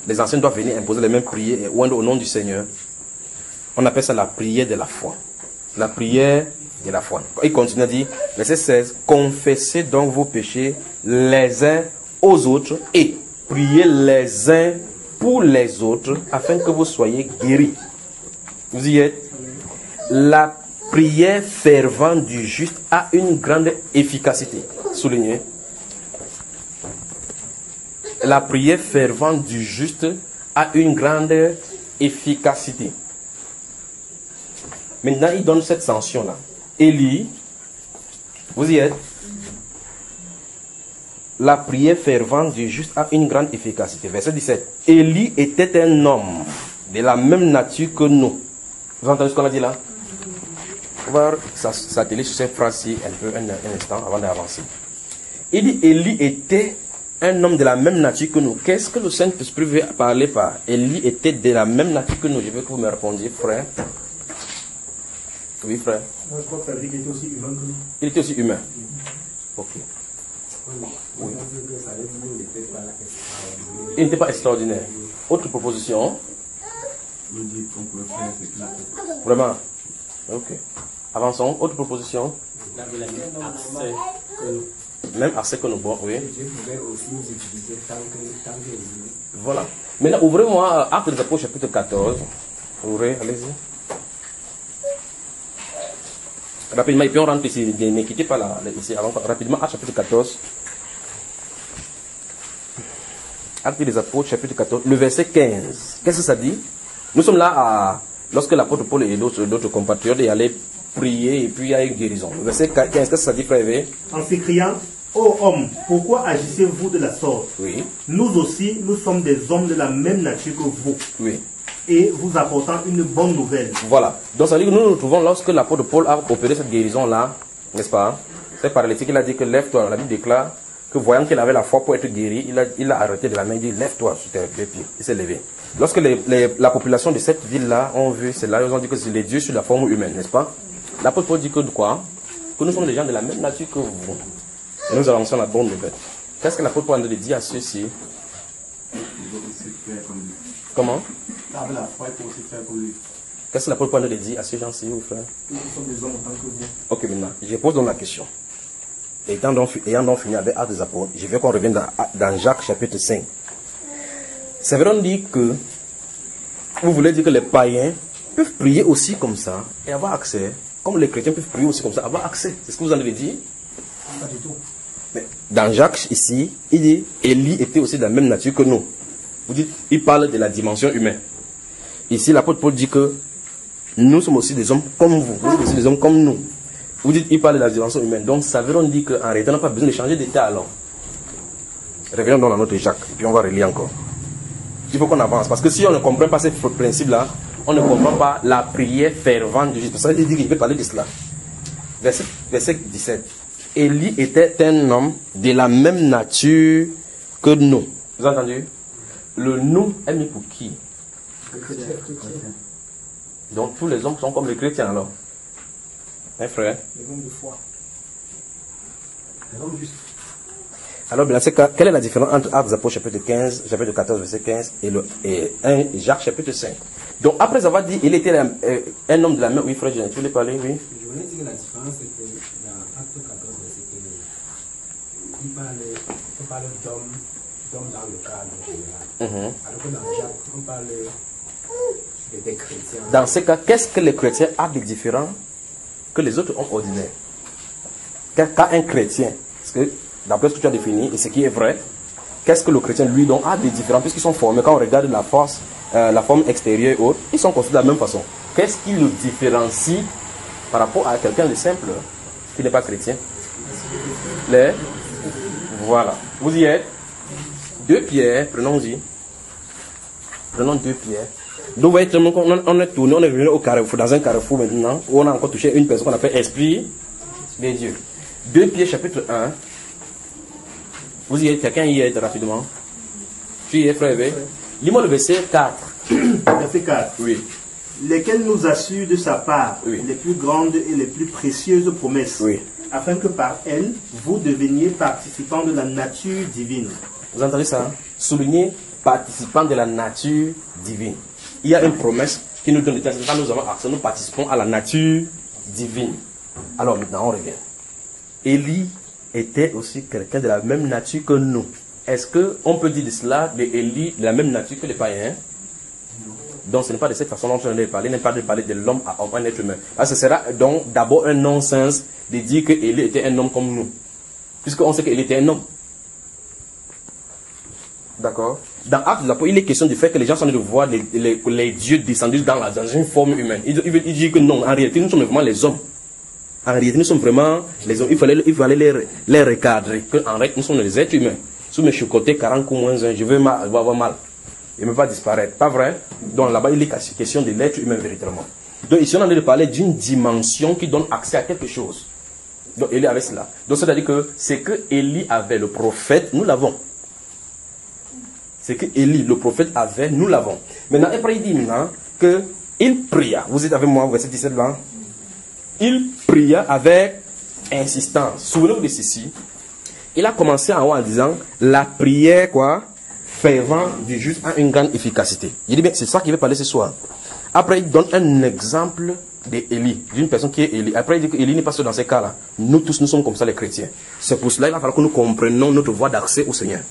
Les anciens doivent venir imposer les mêmes prières et oindre au nom du Seigneur. On appelle ça la prière de la foi. La prière de la foi. Il continue à dire, verset 16, confessez donc vos péchés les uns aux autres et priez les uns pour les autres afin que vous soyez guéris. Vous y êtes? La prière fervente du juste a une grande efficacité. Soulignez. La prière fervente du juste a une grande efficacité. Maintenant, il donne cette sanction-là. Élie, vous y êtes? La prière fervente du juste a une grande efficacité. Verset 17. Élie était un homme de la même nature que nous. Vous entendez ce qu'on a dit là? On va s'atteler sur cette phrase-ci un instant avant d'avancer. Il dit Élie était un homme de la même nature que nous. Qu'est-ce que le Saint-Esprit veut parler par Élie était de la même nature que nous? Je veux que vous me répondiez, frère. Oui, frère. Moi, je crois que Frédéric était aussi humain que nous. Il était aussi humain. Ok. Oui. Il n'était pas extraordinaire. Autre proposition? Vraiment? Ok. Avançons. Autre proposition? Même à ce que nous bon, oui. Dieu pouvait aussi nous utiliser tant que Voilà. Maintenant, ouvrez-moi Actes des Apôtres, chapitre 14. Ouvrez, allez-y. Rapidement, et puis on rentre ici. Ne quittez pas là, ici. Alors, rapidement, Actes chapitre 14. Actes des Apôtres, chapitre 14, le verset 15. Qu'est-ce que ça dit? Nous sommes là lorsque l'apôtre Paul et d'autres compatriotes allaient prier et puis il y a une guérison. Le verset 15, qu'est-ce que ça dit, frère Évé? En s'écriant, ô homme, pourquoi agissez-vous de la sorte? Oui. Nous aussi, nous sommes des hommes de la même nature que vous. Oui. Et vous apportant une bonne nouvelle. Voilà. Donc ça veut dire que nous nous trouvons lorsque l'apôtre Paul a opéré cette guérison-là, n'est-ce pas? C'est paralytique, il a dit que lève-toi. La Bible déclare que voyant qu'il avait la foi pour être guéri, il a arrêté de la main, il dit lève-toi sur tes pieds. Il s'est levé. Lorsque la population de cette ville-là ont vu cela, ils ont dit que c'est les dieux sur la forme humaine, n'est-ce pas? L'apôtre Paul dit que quoi? Que nous sommes des gens de la même nature que vous. Et nous avançons la bonne nouvelle. Qu'est-ce que l'apôtre Paul a dit à ceux-ci? Comment? Avec la foi, il faut aussi faire comme lui. Qu'est-ce que l'apôtre Paul a dit à ces gens-ci, oui, frère? Nous sommes des hommes en tant que vous. Ok, maintenant, je pose donc la question. Ayant donc fini avec Actes des Apôtres, je veux qu'on revienne dans Jacques chapitre 5. C'est vrai, on dit que vous voulez dire que les païens peuvent prier aussi comme ça et avoir accès, comme les chrétiens peuvent prier aussi comme ça, avoir accès. C'est ce que vous en avez dit? Pas du tout. Mais dans Jacques, ici, il dit Élie était aussi de la même nature que nous. Vous dites, il parle de la dimension humaine. Ici, l'apôtre Paul dit que nous sommes aussi des hommes comme vous. Vous êtes aussi des hommes comme nous. Vous dites, il parle de la dimension humaine. Donc, ça veut dire qu'en réalité, on n'a pas besoin de changer d'état alors. Revenons donc dans notre Jacques, puis on va relire encore. Il faut qu'on avance. Parce que si on ne comprend pas ce principe-là, on ne comprend pas la prière fervente du juste. Parce que ça veut dire qu'il peut parler de cela. Verset 17. Élie était un homme de la même nature que nous. Vous avez entendu? Le nous est mis pour qui? Donc, tous les hommes sont comme les chrétiens alors. Hein, frère? Les hommes de foi. les hommes justes. Alors, bien, quelle est la différence entre Actes des Apôtres chapitre 15, chapitre 14, verset 15 et 1 Jacques chapitre 5? Donc, après avoir dit, il était un homme de la même... Oui, frère, tu voulais parler, oui? Je voulais dire que la différence, c'est que dans Acte 14, verset 15, on parle d'hommes dans le cadre général. Alors que dans Jacques, on parle des chrétiens. Dans ce cas, qu'est-ce que les chrétiens ont de différent que les autres hommes ordinaires? Qu'a un chrétien? Parce que, d'après ce que tu as défini, et ce qui est vrai, qu'est-ce que le chrétien, lui, donc, a de différent? Puisqu'ils sont formés, quand on regarde la forme extérieure et autres, ils sont construits de la même façon. Qu'est-ce qui le différencie par rapport à quelqu'un de simple qui n'est pas chrétien? Voilà. Vous y êtes? 2 pierres, prenons-y. Prenons 2 pierres. Donc, vous voyez, on est tourné, on est venu au carrefour, dans un carrefour maintenant, où on a encore touché une personne qu'on appelle Esprit de Dieu. 2 Pierre, chapitre 1. Vous y êtes, quelqu'un y est rapidement? Tu y es, frère Évé? Lis-moi le verset 4. Verset 4. Oui. Lesquels nous assurent de sa part Oui. les plus grandes et les plus précieuses promesses, Oui. afin que par elles, vous deveniez participants de la nature divine. Vous entendez ça? Souligner participant de la nature divine. Il y a une promesse qui nous donne quand nous avons accès, nous participons à la nature divine. Alors maintenant, on revient. Élie était aussi quelqu'un de la même nature que nous. Est-ce qu'on peut dire de cela, de Élie, de la même nature que les païens? Donc ce n'est pas de cette façon dont on allait parler, n'est pas de parler de l'homme à un être humain. Parce que ce sera donc d'abord un non-sens de dire que Élie était un homme comme nous. Puisqu'on sait qu'il était un homme. D'accord? Dans Actes des Apôtres, il est question du fait que les gens sont en train de voir les dieux descendus dans une forme humaine. Il dit que non, en réalité, nous sommes vraiment les hommes. En réalité, nous sommes vraiment les hommes. Il fallait les recadrer. En réalité, nous sommes les êtres humains. Si vous me chocotez 40 coups moins 1, je vais avoir mal. Il ne va pas disparaître. Pas vrai? Donc là-bas, il est question de l'être humain véritablement. Donc ici, on est en train de parler d'une dimension qui donne accès à quelque chose. Donc Élie avait cela. Donc c'est-à-dire que c'est que Élie avait, le prophète, nous l'avons. C'est que Élie, le prophète, avait, nous l'avons. Maintenant, après, il dit maintenant qu'il pria. Vous êtes avec moi, verset 17 là. Il pria avec insistance. Souvenez-vous de ceci. Il a commencé en haut en disant la prière, quoi, fervente du juste a une grande efficacité. Il dit bien, c'est ça qu'il veut parler ce soir. Après, il donne un exemple d'Élie, d'une personne qui est Élie. Après, il dit qu'Élie n'est pas seul dans ces cas-là. Nous tous, nous sommes comme ça les chrétiens. C'est pour cela qu'il va falloir que nous comprenions notre voie d'accès au Seigneur.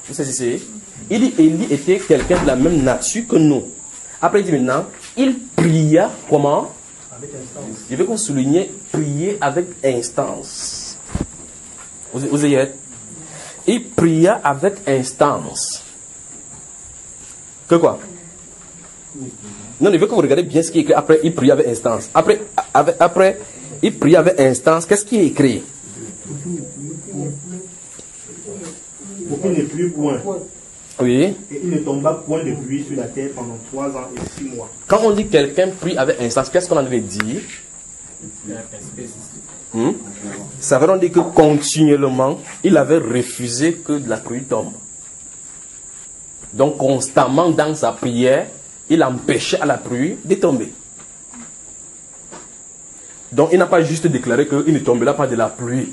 Vous savez, il dit Élie était quelqu'un de la même nature que nous. Après, il dit maintenant, il pria comment? Avec instance. Je veux qu'on souligne prier avec instance. Vous ayez. Il pria avec instance. Que quoi? Non, je veux que vous regardez bien ce qui est écrit. Après, il pria avec instance. Après, il pria avec instance. Qu'est-ce qui est écrit? Pour qu'il n'ait plus point. Oui. Et il ne tomba point de pluie sur la terre pendant 3 ans et 6 mois. Quand on dit quelqu'un prie avec instance, qu'est-ce qu'on en avait dit? Ça veut dire que continuellement, il avait refusé que de la pluie tombe. Donc constamment dans sa prière, il empêchait à la pluie de tomber. Donc il n'a pas juste déclaré qu'il ne tombera pas de la pluie,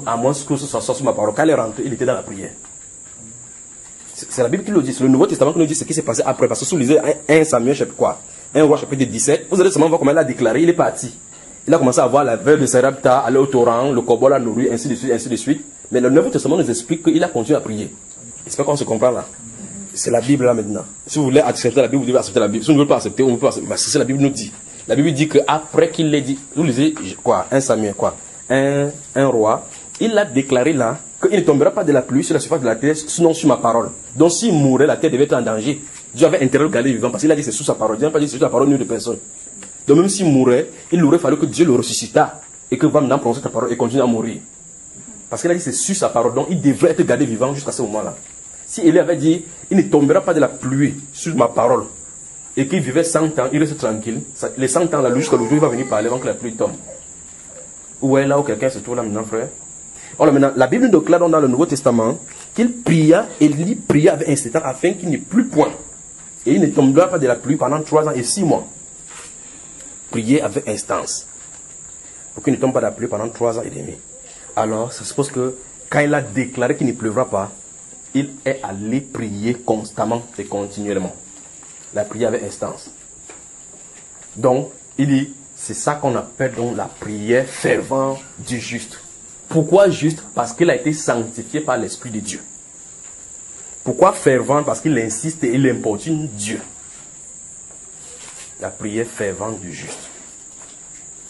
à moins que ce soit sous ma parole. Quand il est rentré, il était dans la prière. C'est la Bible qui le dit, c'est le Nouveau Testament qui nous dit ce qui s'est passé après. Parce que si vous lisez 1 Samuel chapitre quoi, 1 Roi chapitre 17, vous allez seulement voir comment il a déclaré, il est parti. Il a commencé à voir la veuve de Sarepta, aller au torrent, le cobol l'a nourri, ainsi de suite, ainsi de suite. Mais le Nouveau Testament nous explique qu'il a continué à prier. J'espère qu'on se comprend là. C'est la Bible là maintenant. Si vous voulez accepter la Bible, vous devez accepter la Bible. Si vous ne voulez pas accepter, on ne peut pas accepter. C'est la Bible nous dit. La Bible dit qu'après qu'il l'ait dit, vous lisez quoi, 1 Samuel quoi, 1 Roi, il a déclaré là qu'il ne tombera pas de la pluie sur la surface de la terre, sinon sur ma parole. Donc s'il mourait, la terre devait être en danger. Dieu avait intérêt de le garder vivant parce qu'il a dit c'est sous sa parole. Dieu n'a pas dit c'est sous la parole nulle de personne. Donc même s'il mourait, il aurait fallu que Dieu le ressuscita et que va maintenant prononcer sa parole et continue à mourir. Parce qu'il a dit c'est sur sa parole. Donc il devrait être gardé vivant jusqu'à ce moment-là. Si Élie avait dit il ne tombera pas de la pluie sur ma parole et qu'il vivait 100 ans, il reste tranquille. Les 100 ans là, jusqu'à le jour où il va venir parler avant que la pluie tombe. Où est là où quelqu'un se trouve là maintenant, frère? Alors maintenant, la Bible nous déclare dans le Nouveau Testament qu'il pria, Élie pria avec insistance afin qu'il n'y ait plus point. Et il ne tombera pas de la pluie pendant 3 ans et 6 mois. Prier avec instance. Pour qu'il ne tombe pas de la pluie pendant 3 ans et demi. Alors, ça suppose que quand il a déclaré qu'il ne pleuvra pas, il est allé prier constamment et continuellement. La prière avec instance. Donc, il dit, c'est ça qu'on appelle donc la prière fervente du juste. Pourquoi juste? Parce qu'il a été sanctifié par l'Esprit de Dieu. Pourquoi fervent? Parce qu'il insiste et il importune Dieu. La prière fervente du juste.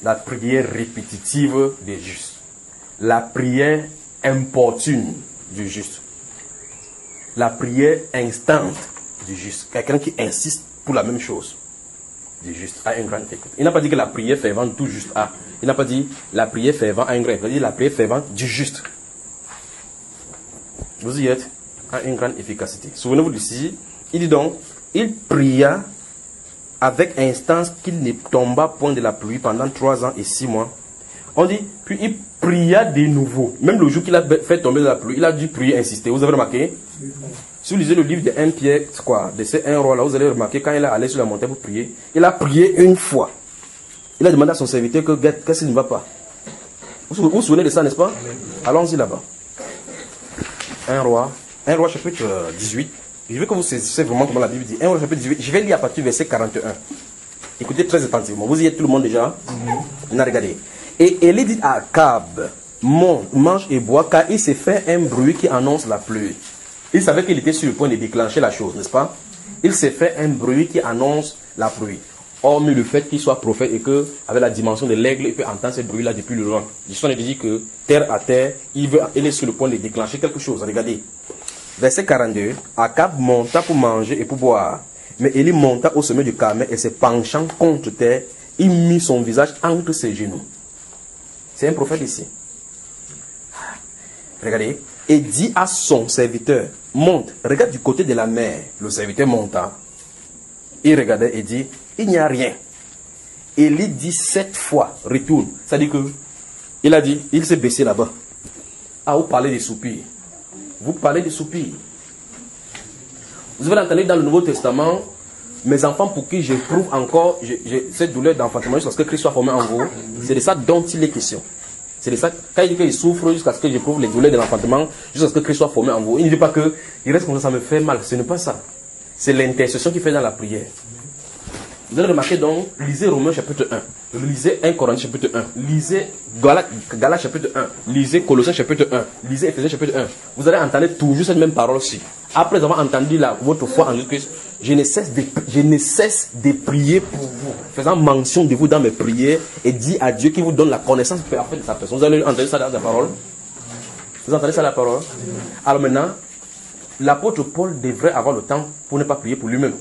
La prière répétitive des justes. La prière importune du juste. La prière instante du juste. Quelqu'un qui insiste pour la même chose. Du juste a une grande écoute. Il n'a pas dit que la prière fervente tout juste a. Il n'a pas dit la prière fervente a une grande écoute. Il a dit la prière fervente du juste. Vous y êtes, a une grande efficacité. Souvenez-vous d'ici, il dit donc, il pria avec instance qu'il ne tomba point de la pluie pendant 3 ans et 6 mois. On dit, puis il pria de nouveau. Même le jour qu'il a fait tomber de la pluie, il a dû prier, insister. Vous avez remarqué? Si vous lisez le livre de 1 Pierre, quoi, de ces 1 Roi là, vous allez remarquer quand il est allé sur la montagne pour prier, il a prié une fois. Il a demandé à son serviteur qu'est-ce qui ne va pas. Vous vous souvenez de ça, n'est-ce pas? Allons-y là-bas. 1 Roi chapitre 18. Je veux que vous saisissiez vraiment comment la Bible dit. 1 Roi chapitre 18. Je vais lire à partir du verset 41. Écoutez très attentivement. Vous y êtes tout le monde déjà? On a regardé. Et Élie dit à Akab, monte, mange et bois, car il s'est fait un bruit qui annonce la pluie. Il savait qu'il était sur le point de déclencher la chose, n'est-ce pas? Il s'est fait un bruit qui annonce la pluie. Hormis le fait qu'il soit prophète et que, avec la dimension de l'aigle, il peut entendre ce bruit-là depuis le loin. L'histoire nous dit que, terre à terre, il est sur le point de déclencher quelque chose. Regardez. Verset 42. Akab monta pour manger et pour boire. Mais Élie monta au sommet du Carmel et se penchant contre terre, il mit son visage entre ses genoux. C'est un prophète ici. Regardez. Et dit à son serviteur, monte, regarde du côté de la mer. Le serviteur monta. Il regardait et dit, il n'y a rien. Élie dit 7 fois, retourne. C'est-à-dire que, il a dit, il s'est baissé là-bas. Ah, vous parlez des soupirs. Vous parlez des soupirs. Vous avez entendu dans le Nouveau Testament, mes enfants pour qui j'éprouve encore cette douleur d'enfantement jusqu'à ce que Christ soit formé en vous, c'est de ça dont il est question. C'est de ça, quand il dit qu'il souffre jusqu'à ce que j'éprouve les douleurs de l'enfantement, jusqu'à ce que Christ soit formé en vous, il ne dit pas que il reste comme ça me fait mal. Ce n'est pas ça. C'est l'intercession qu'il fait dans la prière. Vous allez remarquer donc, lisez Romains chapitre 1, lisez 1 Corinthiens chapitre 1, lisez Galates chapitre 1, lisez Colossiens chapitre 1, lisez Éphésiens chapitre 1. Vous allez entendre toujours cette même parole-ci. Après avoir entendu votre foi en Jésus-Christ, je ne cesse de prier pour vous, faisant mention de vous dans mes prières et dit à Dieu qu'il vous donne la connaissance parfaite de sa personne. Vous allez entendre ça dans la parole. Vous entendez ça dans la parole? Alors maintenant, l'apôtre Paul devrait avoir le temps pour ne pas prier pour lui-même.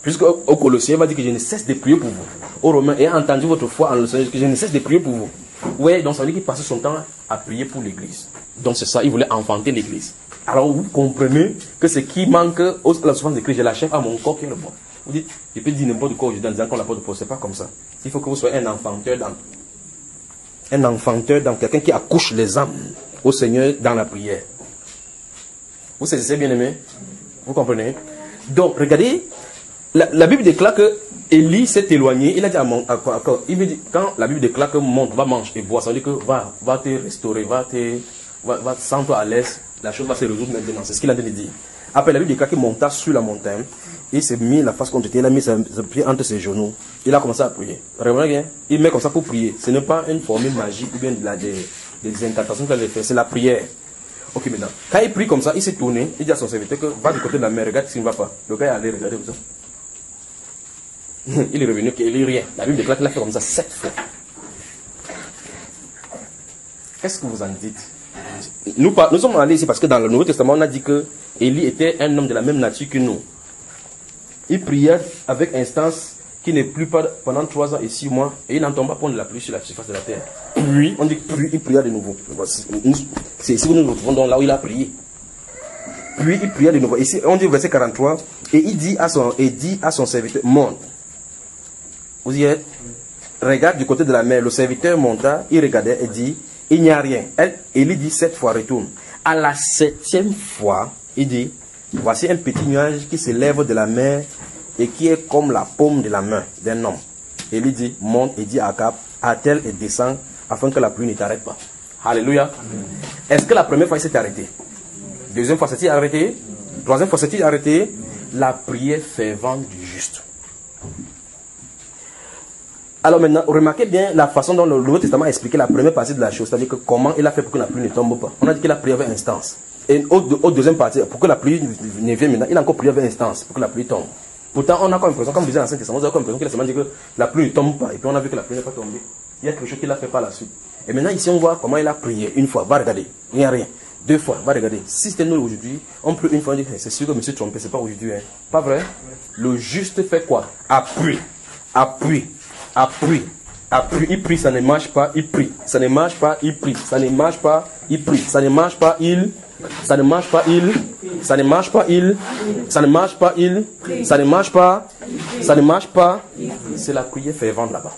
Puisque au Colossiens, il va dire que je ne cesse de prier pour vous. Au Romains, ayant entendu votre foi en le Seigneur, que je ne cesse de prier pour vous. Vous voyez, donc ça veut dire qu'il passait son temps à prier pour l'église. Donc c'est ça, il voulait enfanter l'église. Alors vous comprenez que ce qui manque à la souffrance de Christ, je l'achève à mon corps qui est le bon. Vous dites, je peux dire n'importe quoi aujourd'hui en disant qu'on l'apôtre Paul, c'est pas comme ça. Il faut que vous soyez un enfanteur d'âme. Un enfanteur d'âme, quelqu'un qui accouche les âmes au Seigneur dans la prière. Vous saisissez bien aimé? Vous comprenez? Donc regardez, la Bible déclare que Élie s'est éloigné. Il a dit il me dit, quand la Bible déclare que monte, va manger et boire, ça veut dire que va te restaurer, va sens-toi à l'aise, la chose va se résoudre maintenant. C'est ce qu'il a dit. Après, la Bible déclare qu'il monta sur la montagne, il s'est mis la face contre terre, il a mis ses pieds entre ses genoux, il a commencé à prier. Regardez bien, il met comme ça pour prier. Ce n'est pas une formule magique ou bien des incantations qu'il a fait, c'est la prière. Ok, maintenant, quand il prie comme ça, il s'est tourné, il dit à son serviteur que va du côté de la mer, regarde s'il ne va pas. Le gars est allé regarder comme ça. Il est revenu qu'il n'y a rien. La Bible déclare qu'il a fait comme ça 7 fois. Qu'est-ce que vous en dites? Nous sommes allés ici parce que dans le Nouveau Testament, on a dit que Élie était un homme de la même nature que nous. Il priait avec instance qui n'est plus pas pendant 3 ans et 6 mois et il n'entend pas prendre la pluie sur la surface de la terre. Puis, on dit puis il pria de nouveau. C'est ici que nous nous retrouvons donc là où il a prié. Puis il pria de nouveau. Ici, on dit au verset 43, et il dit à son serviteur, monte. Vous y êtes? Regarde du côté de la mer. Le serviteur monta, il regardait et dit, il n'y a rien. Élie dit 7 fois, retourne. À la 7e fois, il dit, voici un petit nuage qui se lève de la mer et qui est comme la paume de la main d'un homme. Élie dit, monte et dit à Akab, attelle et descend afin que la pluie ne t'arrête pas. Alléluia. Est-ce que la première fois il s'est arrêté? Deuxième fois s'est-il arrêté? Troisième fois s'est-il arrêté? La prière fervente du juste. Alors maintenant, remarquez bien la façon dont le Nouveau Testament a expliqué la première partie de la chose, c'est-à-dire que comment il a fait pour que la pluie ne tombe pas. On a dit qu'il a prié avec instance. Et au deuxième partie, pour que la pluie ne vienne maintenant, il a encore prié avec instance pour que la pluie tombe. Pourtant, on a comme l'impression, comme disait l'Ancien Testament, on a comme l'impression qu'il a seulement dit que la pluie ne tombe pas. Et puis on a vu que la pluie n'est pas tombée. Il y a quelque chose qu'il a fait par la suite. Et maintenant, ici, on voit comment il a prié. Une fois, va regarder. Il n'y a rien. 2 fois, va regarder. Si c'était nous aujourd'hui, on prie une fois, on dit, c'est sûr que monsieur trompé, c'est pas aujourd'hui. Hein. Pas vrai? Le juste fait quoi? Appuie. Appuie. Appuie. Appuie. Il prie, ça ne marche pas, il prie. Ça ne marche pas, il prie. Ça ne marche pas, il prie. Ça ne marche pas, il. Ça ne marche pas, il. Ça ne marche pas, il. Ça ne marche pas, il. Ça ne marche pas. Ça ne marche pas. C'est la prière fervente là-bas.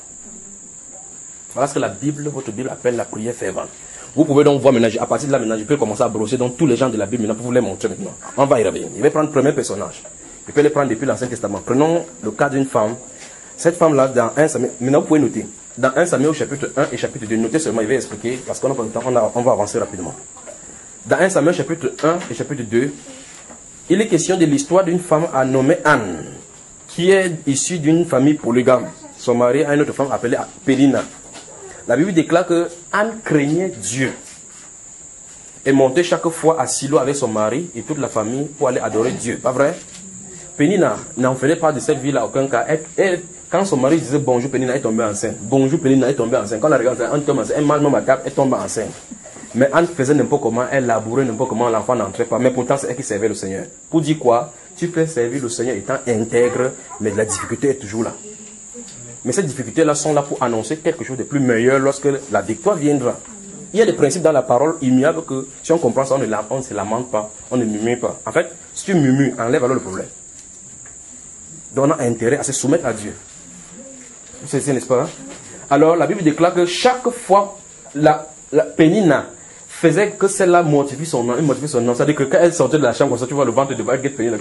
Voilà ce que la Bible, votre Bible appelle la prière fervente. Vous pouvez donc voir maintenant, à partir de là maintenant, je peux commencer à brosser donc tous les gens de la Bible maintenant pour vous les montrer maintenant. On va y revenir. Je vais prendre le premier personnage. Je peux les prendre depuis l'Ancien Testament. Prenons le cas d'une femme. Cette femme-là, dans 1 Samuel, maintenant vous pouvez noter. Dans 1 Samuel au chapitre 1 et chapitre 2, notez seulement, je vais expliquer, parce qu'on n'a pas le temps, on va avancer rapidement. Dans 1 Samuel chapitre 1 et chapitre 2, il est question de l'histoire d'une femme nommée Anne, qui est issue d'une famille polygame. Son mari a une autre femme appelée Pénina. La Bible déclare que Anne craignait Dieu et montait chaque fois à Silo avec son mari et toute la famille pour aller adorer Dieu. Pas vrai? Pénina n'en faisait pas de cette vie là aucun cas. Quand son mari disait bonjour Pénina, elle est tombée enceinte. Bonjour Pénina, elle est tombée enceinte. Quand elle regarde, elle tombe enceinte. Elle mange même à table, elle tombe enceinte. Mais Anne faisait n'importe comment, elle labourait n'importe comment, l'enfant n'entrait pas. Mais pourtant, c'est elle qui servait le Seigneur. Pour dire quoi? Tu peux servir le Seigneur étant intègre, mais la difficulté est toujours là. Mais ces difficultés-là sont là pour annoncer quelque chose de plus meilleur lorsque la victoire viendra. Il y a des principes dans la parole immuables que si on comprend ça, on ne se lamente pas, on ne murmure pas. En fait, si tu murmures, enlève alors le problème. Donc on a intérêt à se soumettre à Dieu. C'est n'est-ce pas? Alors la Bible déclare que chaque fois la Pénina faisait que celle-là mortifie son nom, c'est-à-dire que quand elle sortait de la chambre, comme ça, tu vois le ventre de elle Pénina.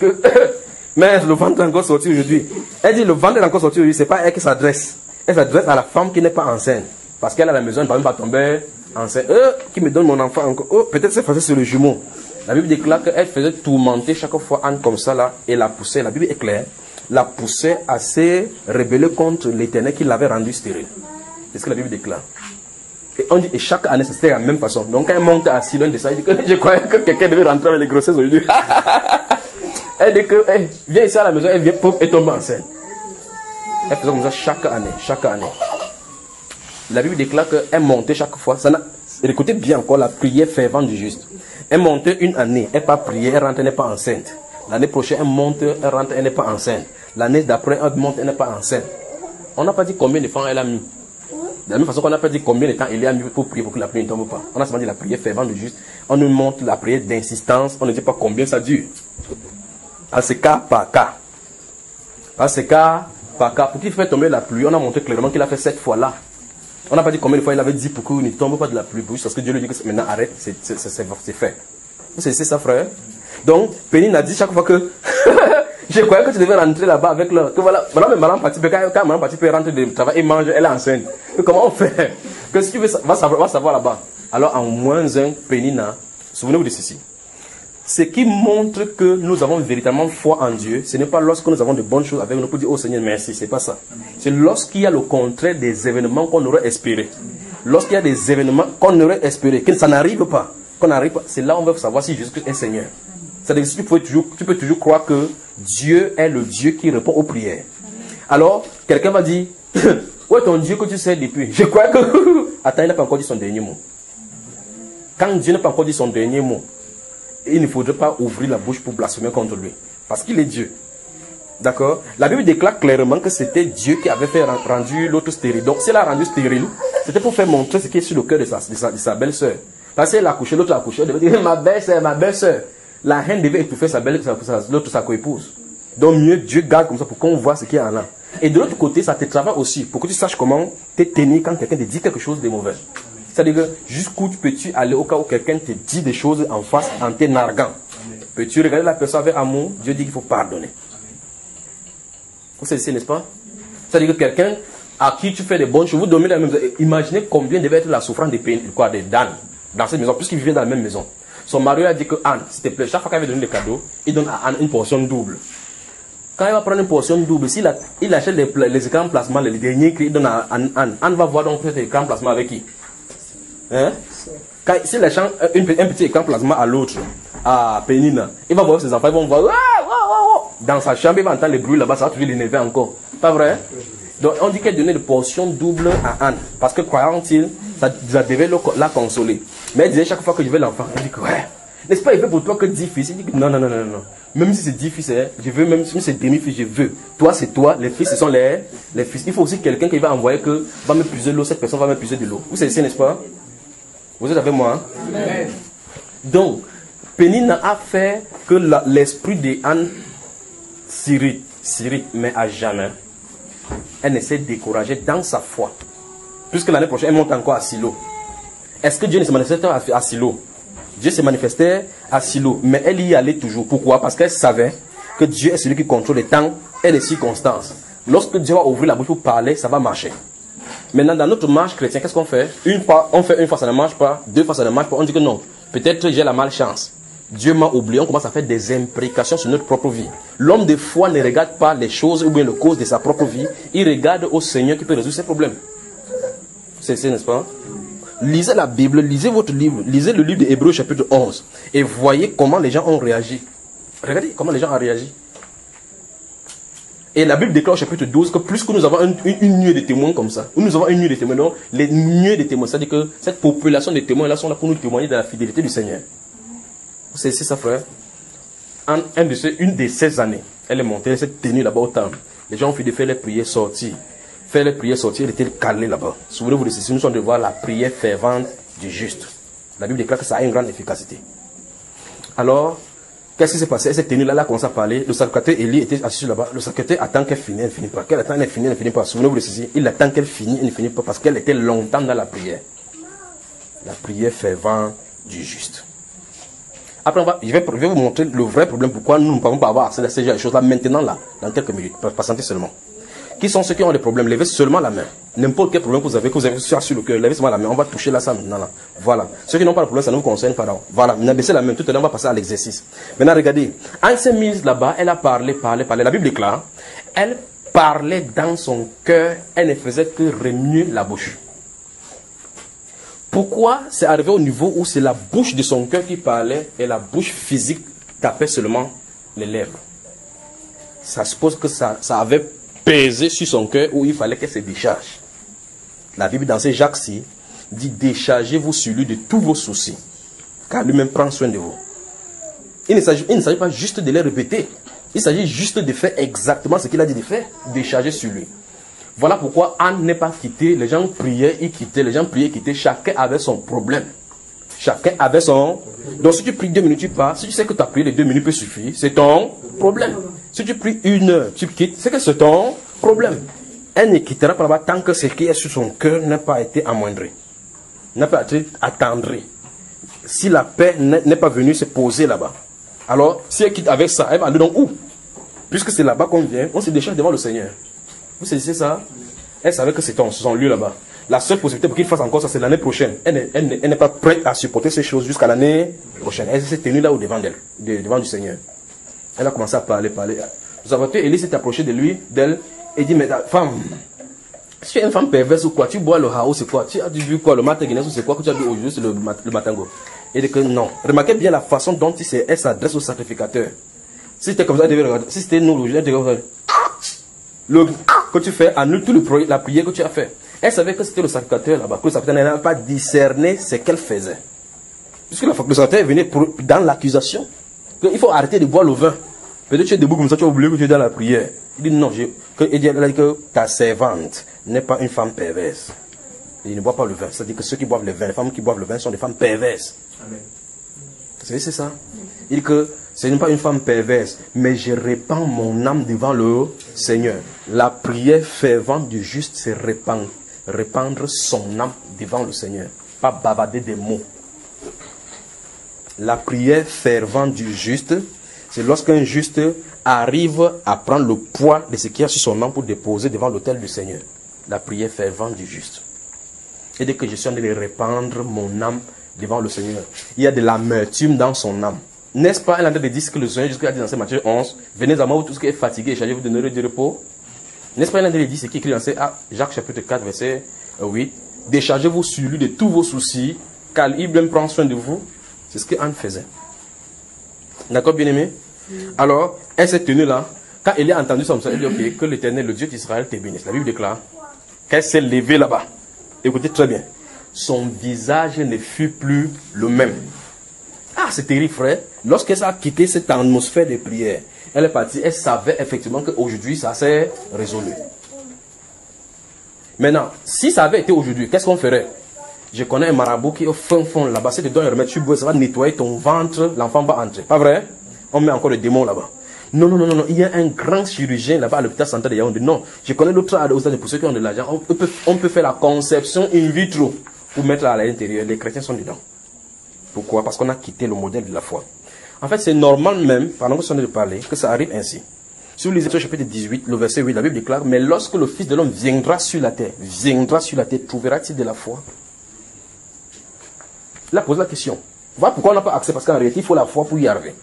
Mais le ventre est encore sorti aujourd'hui. Elle dit le ventre est encore sorti aujourd'hui, c'est pas elle qui s'adresse. Elle s'adresse à la femme qui n'est pas enceinte. Parce qu'elle a la maison, elle ne va même pas tomber enceinte. Qui me donne mon enfant encore. Peut-être c'est facile sur le jumeau. La Bible déclare qu'elle faisait tourmenter chaque fois Anne comme ça là et la poussait. La Bible est claire. la poussait à se rebeller contre l'Éternel qui l'avait rendu stérile. C'est ce que la Bible déclare. Et on dit, et chaque année, c'était de la même façon. Donc quand elle monte à Silo, il dit que je croyais que quelqu'un devait rentrer avec les grossesses aujourd'hui. Elle dit que, hey, viens ici à la maison, elle vient pour et tombe enceinte. Elle faisait comme ça chaque année, chaque année. La Bible déclare qu'elle montait chaque fois. Écoutez bien encore la prière fervente du juste. Elle montait une année, elle n'est pas priée, elle rentre, elle n'est pas enceinte. L'année prochaine, elle monte, elle rentre, elle n'est pas enceinte. L'année d'après, elle monte, elle n'est pas enceinte. On n'a pas dit combien de temps elle a mis. De la même façon qu'on n'a pas dit combien de temps il a mis pour prier pour que la prière ne tombe pas. On a seulement dit la prière fervente du juste. On nous montre la prière d'insistance. On ne dit pas combien ça dure. À ce cas par cas. À ce cas par cas. Pour qu'il fasse tomber la pluie, on a montré clairement qu'il a fait 7 fois là. On n'a pas dit combien de fois il avait dit pour qu'il ne tombe pas de la pluie. Parce que Dieu lui dit que maintenant arrête, c'est fait. C'est ça, frère. Donc, Pénine a dit chaque fois que je croyais que tu devais rentrer là-bas avec le. Que voilà, mais madame Pati, quand madame Pati peut rentrer de travail et manger, elle est enceinte. Que comment on fait? Que si tu veux, va savoir là-bas. Alors, en -1, Pénina, souvenez-vous de ceci. Ce qui montre que nous avons véritablement foi en Dieu, ce n'est pas lorsque nous avons de bonnes choses avec nous pour dire, oh Seigneur, merci, c'est pas ça. C'est lorsqu'il y a le contraire des événements qu'on aurait espéré. Lorsqu'il y a des événements qu'on aurait espéré, que ça n'arrive pas, c'est là où on va savoir si Jésus est Seigneur. C'est-à-dire que tu peux toujours croire que Dieu est le Dieu qui répond aux prières. Alors, quelqu'un va dire, où est ton Dieu que tu sais depuis? Je crois que... Attends, il n'a pas encore dit son dernier mot. Quand Dieu n'a pas encore dit son dernier mot, il ne faudrait pas ouvrir la bouche pour blasphémer contre lui. Parce qu'il est Dieu. D'accord? La Bible déclare clairement que c'était Dieu qui avait rendu l'autre stérile. Donc, s'il a rendu stérile, c'était pour faire montrer ce qui est sur le cœur de sa belle-sœur. Parce qu'elle a accouché, l'autre a accouché, elle devait dire, ma belle-sœur. La reine devait étouffer l'autre, sa coépouse. Donc, mieux Dieu garde comme ça pour qu'on voit ce qu'il y a en là. Et de l'autre côté, ça te travaille aussi pour que tu saches comment te tenir quand quelqu'un te dit quelque chose de mauvais. C'est-à-dire que jusqu'où peux-tu aller au cas où quelqu'un te dit des choses en face en te narguant. Peux-tu regarder la personne avec amour? Dieu dit qu'il faut pardonner. Vous savez, n'est-ce pas? C'est-à-dire que quelqu'un à qui tu fais des bonnes choses, vous dormez dans la même maison. Imaginez combien devait être la souffrance des d'Anne dans cette maison, puisqu'il vivait dans la même maison. Son mari a dit que Anne, s'il te plaît, chaque fois qu'elle avait donné des cadeaux, il donne à Anne une portion double. Quand il va prendre une portion double, il achète les écrans plasma, les derniers qu'il donne à Anne. Anne va voir donc cet écran plasma avec qui? Hein? S'il achète un petit écran plasma à l'autre, à Pénina, il va voir ses enfants, ils vont voir, dans sa chambre, il va entendre les bruits là-bas, ça va toujours l'énerver encore. Pas vrai? Donc on dit qu'elle donnait des portions doubles à Anne, parce que croyant-il, ça devait la consoler. Mais elle disait chaque fois que je veux l'enfant, elle dit que ouais, n'est-ce pas, il veut pour toi que 10 fils. Il dit que non. Même si c'est 10 fils, je veux, même si c'est demi-fils, je veux. Toi, c'est toi, les fils, ce sont les fils. Il faut aussi quelqu'un qui va envoyer que va me puiser de l'eau, cette personne va me puiser de l'eau. Vous savez, n'est-ce pas? Vous êtes avec moi? Hein? Donc, Pénina a fait que l'esprit d'Anne s'irrite, mais à jamais. Elle ne s'est découragée dans sa foi. Puisque l'année prochaine, elle monte encore à Silo. Est-ce que Dieu ne se manifestait à Silo? Dieu se manifestait à Silo, mais elle y allait toujours. Pourquoi? Parce qu'elle savait que Dieu est celui qui contrôle les temps et les circonstances. Lorsque Dieu va ouvrir la bouche pour parler, ça va marcher. Maintenant, dans notre marche chrétienne, qu'est-ce qu'on fait? Une fois, ça ne marche pas. 2 fois, ça ne marche pas. On dit que non. Peut-être j'ai la malchance. Dieu m'a oublié. On commence à faire des imprécations sur notre propre vie. L'homme de foi ne regarde pas les choses ou bien les causes de sa propre vie. Il regarde au Seigneur qui peut résoudre ses problèmes. C'est n'est-ce pas? Lisez la Bible, lisez votre livre, lisez le livre d'Hébreux chapitre 11 et voyez comment les gens ont réagi. Regardez comment les gens ont réagi. Et la Bible déclare au chapitre 12 que plus que nous avons une nuée de témoins comme ça, nous avons une nuée de témoins, donc les nuées de témoins, c'est-à-dire que cette population de témoins là sont là pour nous témoigner de la fidélité du Seigneur. C'est ça, frère. Une de ces années, elle est montée, elle s'est tenue là-bas au temple. Les gens ont fait de faire les prières sortir. Faire les prières sortir, elle était calée là-bas. Souvenez-vous de ceci, nous sommes de voir la prière fervente du juste. La Bible déclare que ça a une grande efficacité. Alors, qu'est-ce qui s'est passé? Elle s'est tenue là, elle a commencé à parler. Le sacrificateur Élie était assis là-bas. Le sacrificateur attend qu'elle finisse, elle ne finit pas. Qu'elle attend, elle finit, elle ne finit pas. Souvenez-vous de ceci, il attend qu'elle finisse, elle ne finit pas parce qu'elle était longtemps dans la prière. La prière fervente du juste. Après, je vais vous montrer le vrai problème, pourquoi nous ne pouvons pas avoir accès à ces choses-là maintenant, là, dans quelques minutes. Patientez seulement. Qui sont ceux qui ont des problèmes? Levez seulement la main. N'importe quel problème que vous avez ça sur le cœur, levez seulement la main. On va toucher là, ça maintenant. Là. Voilà. Ceux qui n'ont pas de problème, ça ne vous concerne pas. Voilà. Maintenant, baissez la main. Tout à l'heure, on va passer à l'exercice. Maintenant, regardez. Anne s'est mise là-bas. Elle a parlé. La Bible est claire. Elle parlait dans son cœur. Elle ne faisait que remuer la bouche. Pourquoi c'est arrivé au niveau où c'est la bouche de son cœur qui parlait et la bouche physique tapait seulement les lèvres? Ça suppose que ça avait pesé sur son cœur où il fallait qu'elle se décharge. La Bible dans ces Jacques-ci dit déchargez-vous sur lui de tous vos soucis, car lui-même prend soin de vous. Il ne s'agit pas juste de les répéter, il s'agit juste de faire exactement ce qu'il a dit de faire, décharger sur lui. Voilà pourquoi Anne n'est pas quittée, les gens priaient, ils quittaient, les gens priaient, ils quittaient, chacun avait son problème. Chacun avait son... Donc si tu pries 2 minutes, tu pars. Si tu sais que tu as prié les 2 minutes peut suffire, c'est ton problème. Si tu pries 1 heure, tu quittes, c'est que c'est ton problème. Elle ne quittera pas là-bas tant que ce qui est sur son cœur n'a pas été amoindri, n'a pas été attendri. Si la paix n'est pas venue se poser là-bas, alors si elle quitte avec ça, elle va aller donc où? Puisque c'est là-bas qu'on vient, on se décharge devant le Seigneur. Vous saisissez ça? Elle savait que c'est son lieu là-bas. La seule possibilité pour qu'il fasse encore ça, c'est l'année prochaine. Elle n'est pas prête à supporter ces choses jusqu'à l'année prochaine. Elle s'est tenue là au devant d'elle, devant du Seigneur. Elle a commencé à parler. Vous avez vu, Élie s'est approché d'elle et dit, mais femme, si tu es une femme perverse ou quoi, tu bois le haou, c'est quoi? Tu as vu quoi, le matin guinéen, c'est quoi que tu as vu aujourd'hui, c'est le matango? Et dit que non. Remarquez bien la façon dont elle s'adresse au sacrificateur. Si c'était comme ça, elle devait regarder. Si c'était nous, elle devait regarder. Le que tu fais annule tout la prière que tu as fait. Elle savait que c'était le sacrificateur là-bas, que le sacrificateur n'avait pas discerné ce qu'elle faisait. Puisque le sacrificateur venait dans l'accusation. Il faut arrêter de boire le vin. Peut-être que tu es debout comme ça, tu as oublié que tu es dans la prière. Il dit non, il dit que ta servante n'est pas une femme perverse. Il ne boit pas le vin. C'est-à-dire que ceux qui boivent le vin, les femmes qui boivent le vin sont des femmes perverses. Amen. Vous savez, c'est ça. Il dit que ce n'est pas une femme perverse, mais je répands mon âme devant le Seigneur. La prière fervente du juste, c'est répandre son âme devant le Seigneur. Pas bavarder des mots. La prière fervente du juste, c'est lorsqu'un juste arrive à prendre le poids de ce qu'il y a sur son âme pour déposer devant l'autel du Seigneur. La prière fervente du juste. Et dès que je suis en train de répandre mon âme devant le Seigneur, il y a de l'amertume dans son âme. N'est-ce pas, elle a dit que le Seigneur, jusqu'à dit dans Matthieu 11, venez à moi, vous tous qui êtes fatigués, chargés, vous donnerez du repos. N'est-ce pas, elle a dit ce qui est écrit dans Jacques chapitre 4, verset 8, déchargez-vous sur lui de tous vos soucis, car il même prend soin de vous. C'est ce qu'Anne faisait. D'accord, bien-aimé? Alors, elle s'est tenue là. Quand elle a entendu ça, elle dit, ok, que l'Éternel, le Dieu d'Israël, te bénisse. La Bible déclare qu'elle s'est levée là-bas. Écoutez très bien. Son visage ne fut plus le même. Ah, c'est terrible, frère. Lorsqu'elle a quitté cette atmosphère de prière, elle est partie, elle savait effectivement qu'aujourd'hui, ça s'est résolu. Maintenant, si ça avait été aujourd'hui, qu'est-ce qu'on ferait? Je connais un marabout qui est au fond là-bas. Si tu dois remettre sur bois, ça va nettoyer ton ventre, l'enfant va entrer. Pas vrai? On met encore le démon là-bas. Non. Il y a un grand chirurgien là-bas à l'hôpital central de Yaoundé. Non, je connais l'autre pour ceux qui ont de l'argent. On peut faire la conception in vitro pour mettre à l'intérieur. Les chrétiens sont dedans. Pourquoi? Parce qu'on a quitté le modèle de la foi. En fait, c'est normal même, pendant que je suis en train de parler, que ça arrive ainsi. Si vous lisez au chapitre 18, le verset 8, la Bible déclare, mais lorsque le Fils de l'homme viendra sur la terre, trouvera-t-il de la foi? Là, pose la question. Voilà pourquoi on n'a pas accès, parce qu'en réalité, il faut la foi pour y arriver.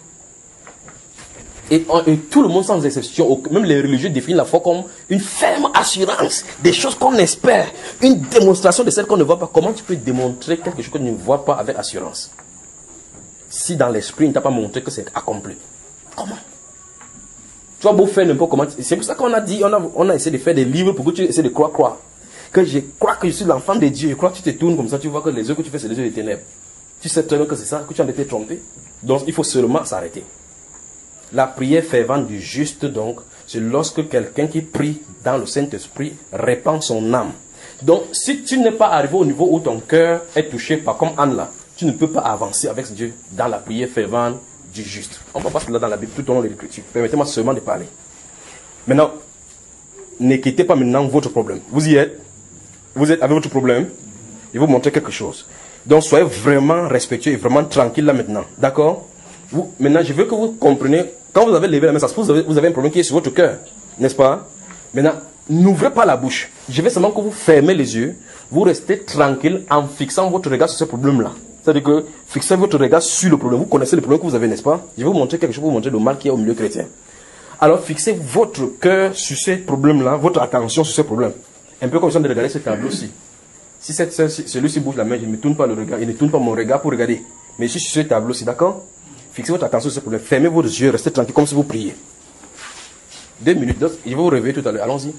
Et tout le monde sans exception, même les religieux définissent la foi comme une ferme assurance, des choses qu'on espère, une démonstration de celles qu'on ne voit pas. Comment tu peux démontrer quelque chose que tu ne vois pas avec assurance? Si dans l'esprit, il ne t'a pas montré que c'est accompli. Comment? Tu vas beau faire n'importe comment. C'est pour ça qu'on a dit, on a essayé de faire des livres pour que tu essaies de croire. Que je crois que je suis l'enfant de Dieu. Je crois que tu te tournes comme ça, tu vois que les yeux que tu fais, c'est les yeux des ténèbres. Tu sais très bien que c'est ça, que tu en étais trompé. Donc, il faut seulement s'arrêter. La prière fervente du juste, donc, c'est lorsque quelqu'un qui prie dans le Saint-Esprit répand son âme. Donc, si tu n'es pas arrivé au niveau où ton cœur est touché par comme Anne là, tu ne peux pas avancer avec Dieu dans la prière fervente du juste. On va passer là dans la Bible tout au long de l'Écriture. Permettez-moi seulement de parler. Maintenant, ne quittez pas maintenant votre problème. Vous y êtes? Vous êtes avec votre problème? Je vais vous montrer quelque chose. Donc, soyez vraiment respectueux et vraiment tranquille là maintenant. D'accord? Maintenant, je veux que vous compreniez, quand vous avez levé la main, ça se trouve, vous avez un problème qui est sur votre cœur. N'est-ce pas? Maintenant, n'ouvrez pas la bouche. Je vais seulement que vous fermez les yeux. Vous restez tranquille en fixant votre regard sur ce problème-là. C'est-à-dire que fixez votre regard sur le problème. Vous connaissez le problème que vous avez, n'est-ce pas? Je vais vous montrer quelque chose pour vous montrer le mal qu'il y a au milieu chrétien. Alors fixez votre cœur sur ces problèmes-là, votre attention sur ces problèmes. Un peu comme ça de regarder ce tableau-ci. Si celui-ci bouge la main, je ne me tourne pas le regard, il ne tourne pas mon regard pour regarder. Mais je suis sur ce tableau-ci, d'accord? Fixez votre attention sur ce problème. Fermez vos yeux, restez tranquille comme si vous priez. 2 minutes, je vais vous réveiller tout à l'heure. Allons-y.